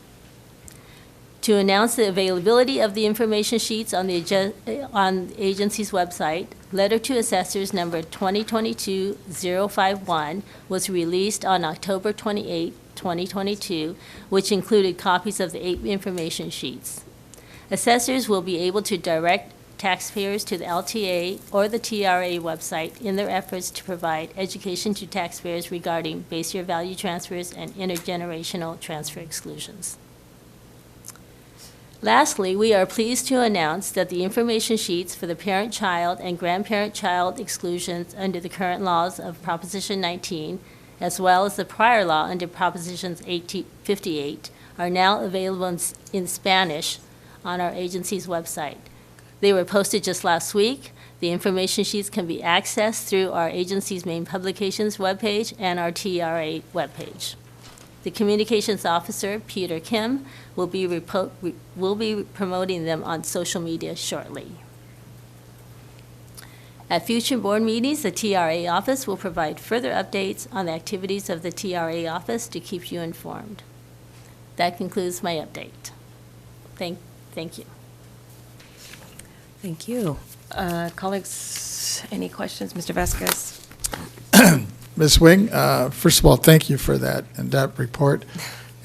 To announce the availability of the information sheets on the agency's website, Letter to Assessors number 2022-051 was released on October 28, 2022, which included copies of the 8 information sheets. Assessors will be able to direct taxpayers to the LTA or the TRA website in their efforts to provide education to taxpayers regarding base year value transfers and intergenerational transfer exclusions. Lastly, we are pleased to announce that the information sheets for the parent-child and grandparent-child exclusions under the current laws of Proposition 19, as well as the prior law under Propositions 58, are now available in Spanish on our agency's website. They were posted just last week. The information sheets can be accessed through our agency's main publications webpage and our TRA webpage. The communications officer, Peter Kim, will be promoting them on social media shortly. At future board meetings, the TRA office will provide further updates on the activities of the TRA office to keep you informed. That concludes my update. Thank you. Thank you. Colleagues, any questions? Mr. Vasquez? Ms. Wing, first of all, thank you for that in-depth report,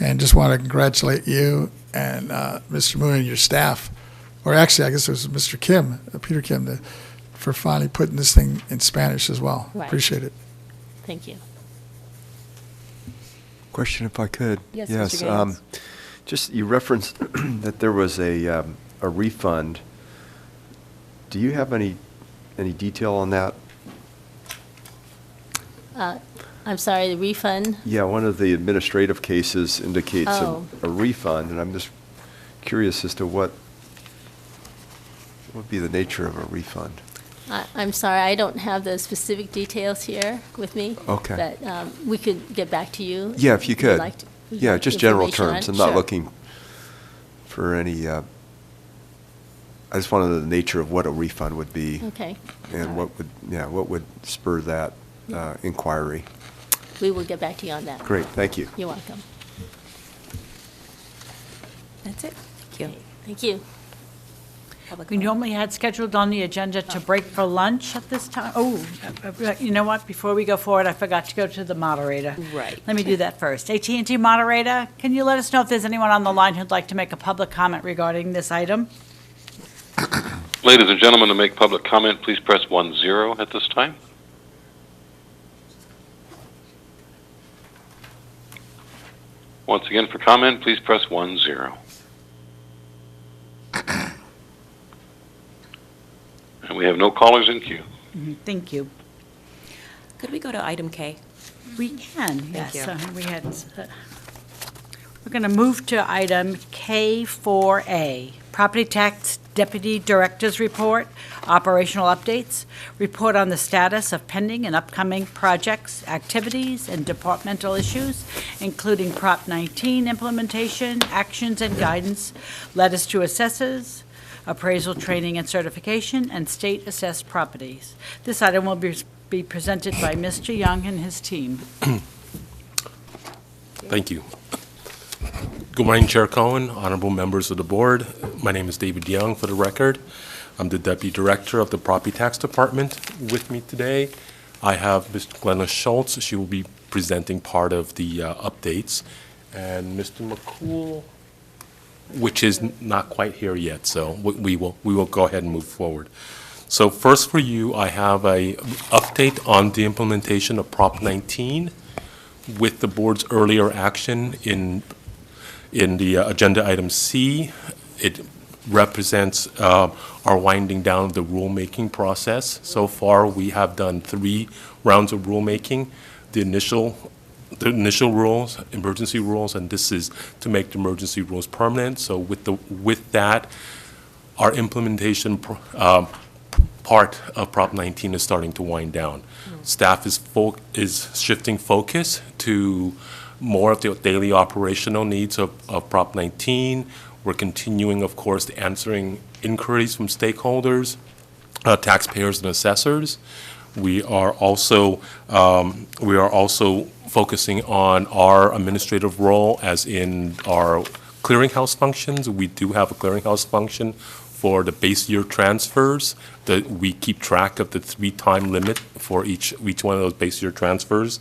and just want to congratulate you and Mr. Moon and your staff, or actually, I guess it was Mr. Kim, Peter Kim, for finally putting this thing in Spanish as well. Right. Appreciate it. Thank you. Question, if I could. Yes, Mr. Gaines. Just, you referenced that there was a refund. Do you have any detail on that? I'm sorry, the refund? Yeah, one of the administrative cases indicates Oh. a refund, and I'm just curious as to what would be the nature of a refund. I'm sorry, I don't have the specific details here with me. Okay. But we could get back to you. Yeah, if you you'd could. like to- Yeah, just general information on terms. it. I'm not Sure. looking for any, I just wanted the nature of what a refund would be. Okay. And what would spur that inquiry. We will get back to you on that. Great, thank you. You're welcome. That's it. Thank you. Thank you. We normally had scheduled on the agenda to break for lunch at this time. Oh, you know what? Before we go forward, I forgot to go to the moderator. Right. Let me do that first. AT&T moderator, can you let us know if there's anyone on the line who'd like to make a public comment regarding this item? Ladies and gentlemen, to make public comment, please press 10 at this time. Once again, for comment, please press 10. And we have no callers in queue. Thank you. Could we go to item K? We can, Thank yes. you. We're going to move to item K4A, Property Tax Deputy Director's Report, Operational Updates, Report on the Status of Pending and Upcoming Projects, Activities, and Departmental Issues, including Prop 19 implementation, actions and guidance, letters to assessors, appraisal, training, and certification, and state-assessed properties. This item will be presented by Mr. Young and his team. Thank you. Good morning, Chair Cohen, honorable members of the board. My name is David Young, for the record. I'm the Deputy Director of the Property Tax Department. With me today, I have Ms. Glenna Schultz. She will be presenting part of the updates. And Mr. McCool, which is not quite here yet, so we will go ahead and move forward. So first for you, I have a update on the implementation of Prop 19 with the board's earlier action in the agenda item C. It represents our winding down of the rulemaking process. So far, we have done 3 rounds of rulemaking. The initial the initial rules, emergency rules, and this is to make the emergency rules permanent. So with that, our implementation part of Prop 19 is starting to wind down. Staff is shifting focus to more of the daily operational needs of Prop 19. We're continuing, of course, answering inquiries from stakeholders, taxpayers and assessors. We are also focusing on our administrative role, as in our clearinghouse functions. We do have a clearinghouse function for the base year transfers, that we keep track of the 3-time limit for each one of those base year transfers.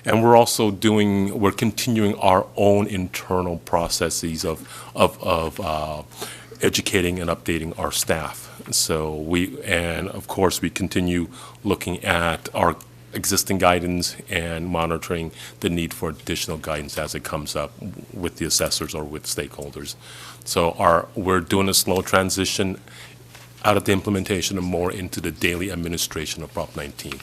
And we're continuing our own internal processes of educating and updating our staff. And of course, we continue looking at our existing guidance and monitoring the need for additional guidance as it comes up with the assessors or with stakeholders. So we're doing a slow transition out of the implementation and more into the daily administration of Prop 19.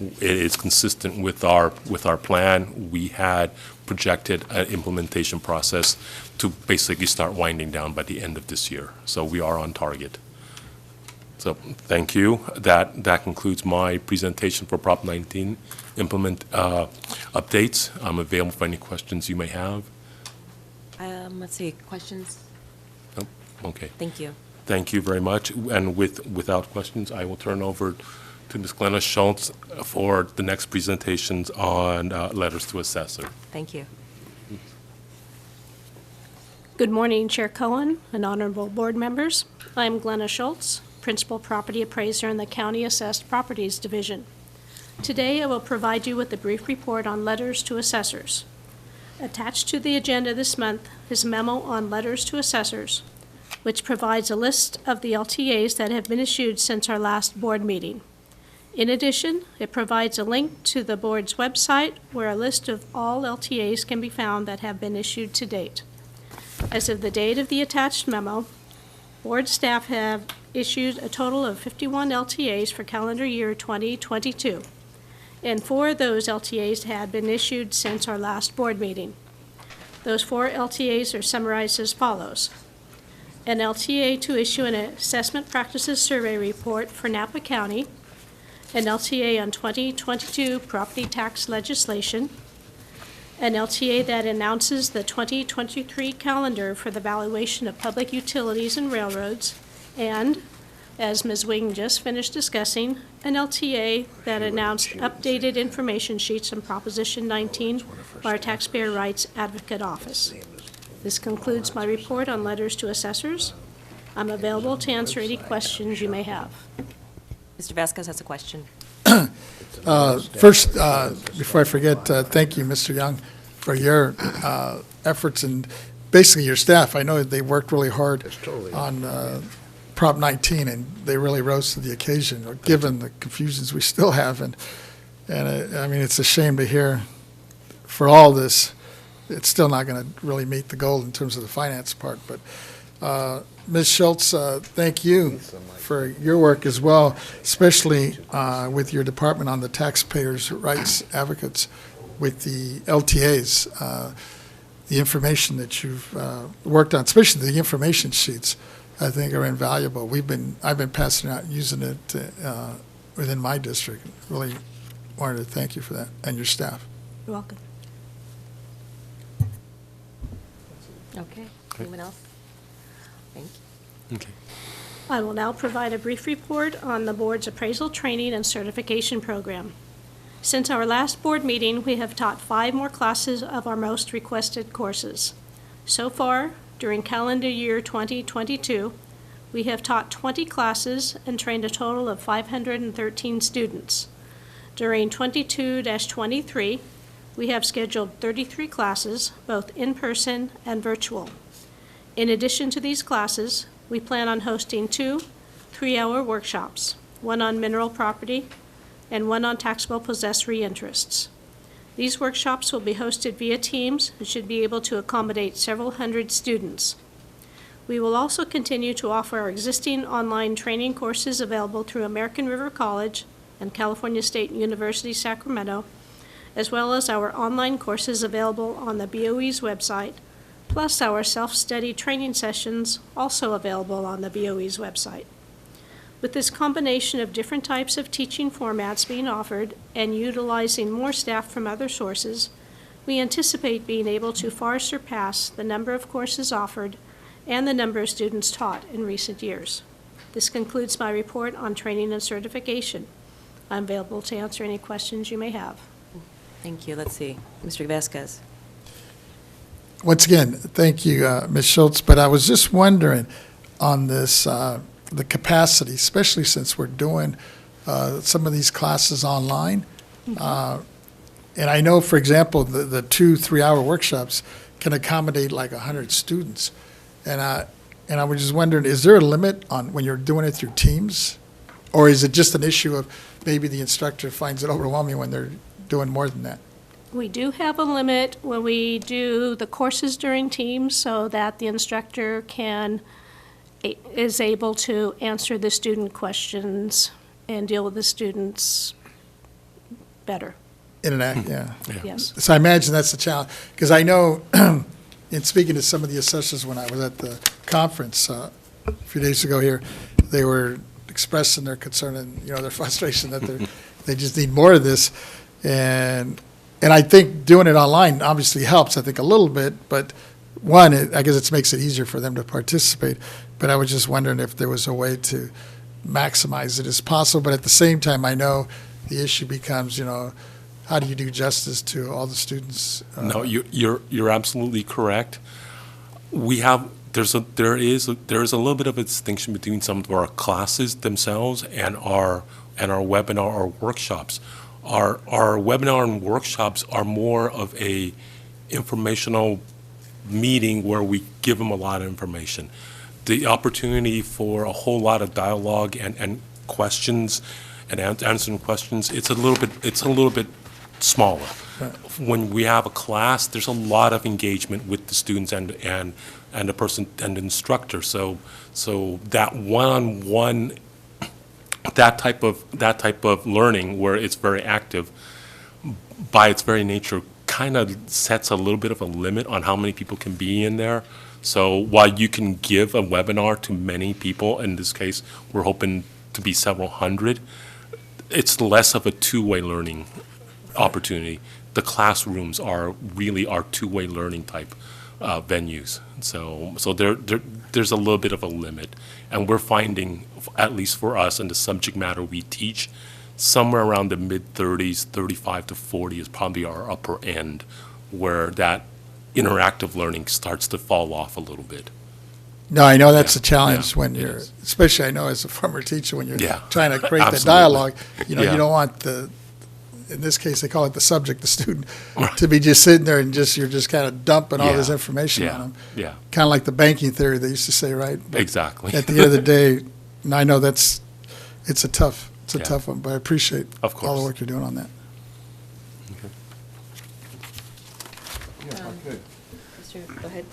It is consistent with our plan. We had projected an implementation process to basically start winding down by the end of this year. So we are on target. So thank you. That concludes my presentation for Prop 19 updates. I'm available for any questions you may have. Let's see, questions? Oh, okay. Thank you. Thank you very much. And without questions, I will turn over to Ms. Glenna Schultz for the next presentations on letters to assessor. Thank you. Good morning, Chair Cohen and honorable board members. I'm Glenna Schultz, Principal Property Appraiser in the County Assessed Properties Division. Today, I will provide you with a brief report on letters to assessors. Attached to the agenda this month is a memo on letters to assessors, which provides a list of the LTAs that have been issued since our last board meeting. In addition, it provides a link to the board's website where a list of all LTAs can be found that have been issued to date. As of the date of the attached memo, board staff have issued a total of 51 LTAs for calendar year 2022, and 4 of those LTAs had been issued since our last board meeting. Those 4 LTAs are summarized as follows. An LTA to issue an assessment practices survey report for Napa County, an LTA on 2022 property tax legislation, an LTA that announces the 2023 calendar for the valuation of public utilities and railroads, and, as Ms. Wing just finished discussing, an LTA that announced updated information sheets on Proposition 19 by our Taxpayer Rights Advocate Office. This concludes my report on letters to assessors. I'm available to answer any questions you may have. Mr. Vasquez has a question. First, before I forget, thank you, Mr. Young, for your efforts and basically your staff. I know they worked really hard on Prop 19, and they really rose to the occasion, given the confusions we still have. And I mean, it's a shame to hear for all this, it's still not going to really meet the goal in terms of the finance part. But Ms. Schultz, thank you for your work as well, especially with your department on the taxpayers' rights advocates with the LTAs, the information that you've worked on, especially the information sheets, I think are invaluable. I've been passing out, using it within my district. Really wanted to thank you for that and your staff. You're welcome. Okay. Anyone else? Thank you. Okay. I will now provide a brief report on the board's appraisal training and certification program. Since our last board meeting, we have taught 5 more classes of our most requested courses. So far, during calendar year 2022, we have taught 20 classes and trained a total of 513 students. During 22-23, we have scheduled 33 classes, both in-person and virtual. In addition to these classes, we plan on hosting 2 3-hour workshops, one on mineral property and one on taxable possessory interests. These workshops will be hosted via Teams and should be able to accommodate several hundred students. We will also continue to offer our existing online training courses available through American River College and California State University, Sacramento, as well as our online courses available on the BOE's website, plus our self-study training sessions also available on the BOE's website. With this combination of different types of teaching formats being offered and utilizing more staff from other sources, we anticipate being able to far surpass the number of courses offered and the number of students taught in recent years. This concludes my report on training and certification. I'm available to answer any questions you may have. Thank you. Let's see. Mr. Vasquez. Once again, thank you, Ms. Schultz, but I was just wondering on this, the capacity, especially since we're doing some of these classes online. And I know, for example, the 2-3 hour workshops can accommodate like 100 students. And I was just wondering, is there a limit on when you're doing it through Teams? Or is it just an issue of maybe the instructor finds it overwhelming when they're doing more than that? We do have a limit when we do the courses during Teams so that the instructor is able to answer the student questions and deal with the students better. Interact, yeah. Yes. So I imagine that's the challenge, because I know, in speaking to some of the assessors when I was at the conference a few days ago here, they were expressing their concern and, their frustration that they just need more of this. And I think doing it online obviously helps, I think, a little bit, but one, I guess it makes it easier for them to participate. But I was just wondering if there was a way to maximize it as possible. But at the same time, I know the issue becomes, how do you do justice to all the students? No, you're absolutely correct. There is a little bit of a distinction between some of our classes themselves and our webinar or workshops. Our webinar and workshops are more of a informational meeting where we give them a lot of information. The opportunity for a whole lot of dialogue and questions and answering questions, it's a little bit smaller. Right. When we have a class, there's a lot of engagement with the students and the person and the instructor. So that one-on-one, that type of learning where it's very active, by its very nature, kind of sets a little bit of a limit on how many people can be in there. So while you can give a webinar to many people, in this case, we're hoping to be several hundred, it's less of a two-way learning opportunity. The classrooms are really our two-way learning type venues. So there's a little bit of a limit. And we're finding, at least for us and the subject matter we teach, somewhere around the mid-30s, 35 to 40 is probably our upper end, where that interactive learning starts to fall off a little bit. No, I know that's a challenge when you're, especially I know as a former teacher, when you're trying to create that dialogue, you don't want in this case, they call it the subject, the student, to be just sitting there and you're just kind of dumping all this information on them. Yeah. Kind of like the banking theory they used to say, right? But exactly. At the end of the day, and I know it's a tough one, but I appreciate all the work you're doing on that. Go ahead.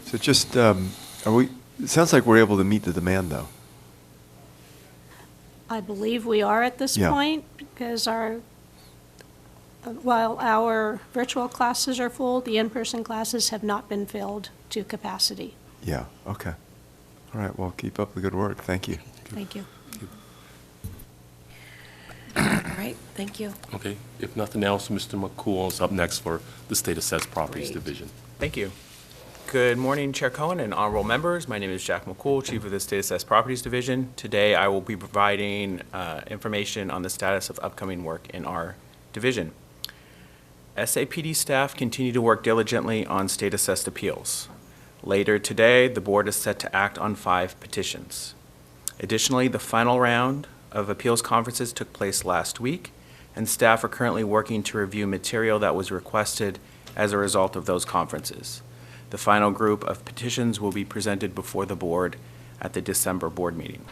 So just, it sounds like we're able to meet the demand, though. I believe we are at this point because while our virtual classes are full, the in-person classes have not been filled to capacity. Yeah, okay. All right, well, keep up the good work. Thank you. Thank you. All right, thank you. Okay, if nothing else, Mr. McCool is up next for the State Assessed Properties Division. Thank you. Good morning, Chair Cohen and honorable members. My name is Jack McCool, Chief of the State Assessed Properties Division. Today, I will be providing information on the status of upcoming work in our division. SAPD staff continue to work diligently on state assessed appeals. Later today, the board is set to act on 5 petitions. Additionally, the final round of appeals conferences took place last week, and staff are currently working to review material that was requested as a result of those conferences. The final group of petitions will be presented before the board at the December board meeting.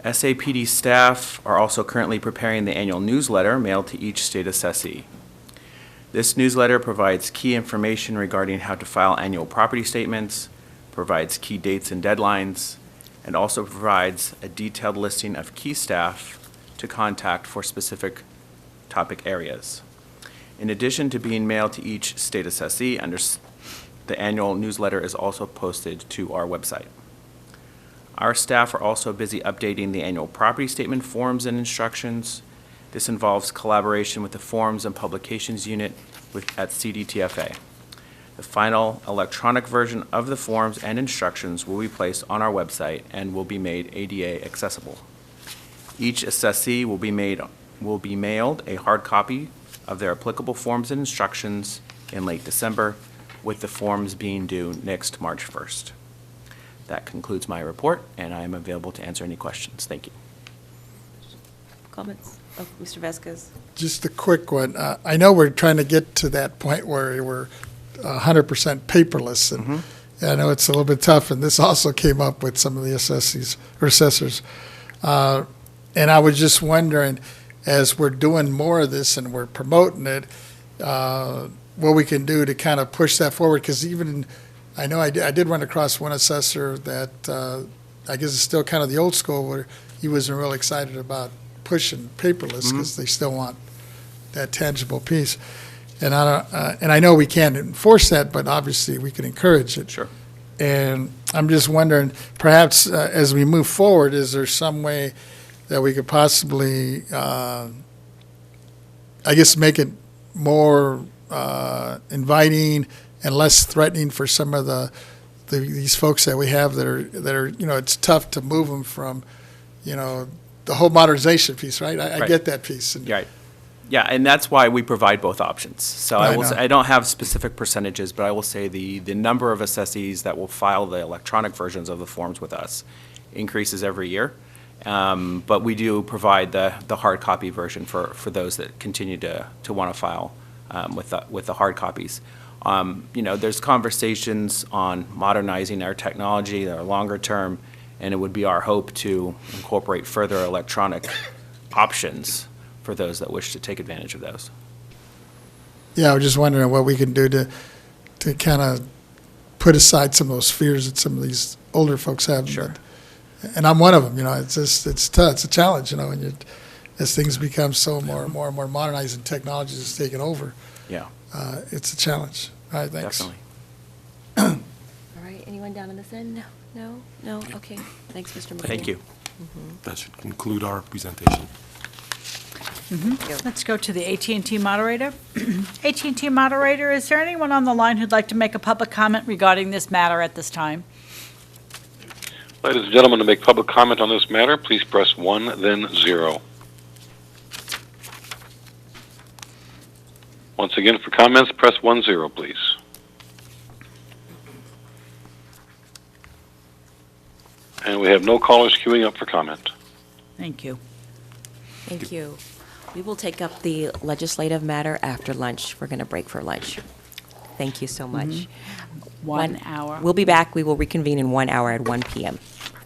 SAPD staff are also currently preparing the annual newsletter mailed to each state assessee. This newsletter provides key information regarding how to file annual property statements, provides key dates and deadlines, and also provides a detailed listing of key staff to contact for specific topic areas. In addition to being mailed to each state assessee, the annual newsletter is also posted to our website. Our staff are also busy updating the annual property statement forms and instructions. This involves collaboration with the Forms and Publications Unit at CDTFA. The final electronic version of the forms and instructions will be placed on our website and will be made ADA accessible. Each assessee will be mailed a hard copy of their applicable forms and instructions in late December, with the forms being due next March 1st. That concludes my report, and I am available to answer any questions. Thank you. Comments? Oh, Mr. Vasquez. Just a quick one. I know we're trying to get to that point where we're 100% paperless, and I know it's a little bit tough, and this also came up with some of the assessors. And I was just wondering, as we're doing more of this and we're promoting it, what we can do to kind of push that forward, because I know I did run across one assessor that I guess is still kind of the old school, where he wasn't real excited about pushing paperless because they still want that tangible piece. And I know we can't enforce that, but obviously we can encourage it. Sure. And I'm just wondering, perhaps as we move forward, is there some way that we could possibly, I guess, make it more inviting and less threatening for some of these folks that we have that are it's tough to move them from, the whole modernization piece, right? I get that piece. Right. Yeah, and that's why we provide both options. So I don't have specific percentages, but I will say the number of assessees that will file the electronic versions of the forms with us increases every year. But we do provide the hard copy version for those that continue to want to file with the hard copies. There's conversations on modernizing our technology that are longer term, and it would be our hope to incorporate further electronic options for those that wish to take advantage of those. Yeah, I was just wondering what we can do to kind of put aside some of those fears that some of these older folks have. Sure. And I'm one of them. It's tough. It's a challenge. As things become so more and more modernized and technology is taking over. Yeah. It's a challenge. All right, thanks. Definitely. All right, anyone down on this end? No? Okay. Thanks, Mr. McCool. Thank you. That should conclude our presentation. Let's go to the AT&T moderator. AT&T moderator, is there anyone on the line who'd like to make a public comment regarding this matter at this time? Ladies and gentlemen, to make public comment on this matter, please press 1, then 0. Once again, for comments, press 1-0, please. And we have no callers queuing up for comment. Thank you. Thank you. We will take up the legislative matter after lunch. We're going to break for lunch. Thank you so much. 1 hour. We'll be back. We will reconvene in 1 hour at 1 p.m.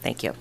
Thank you.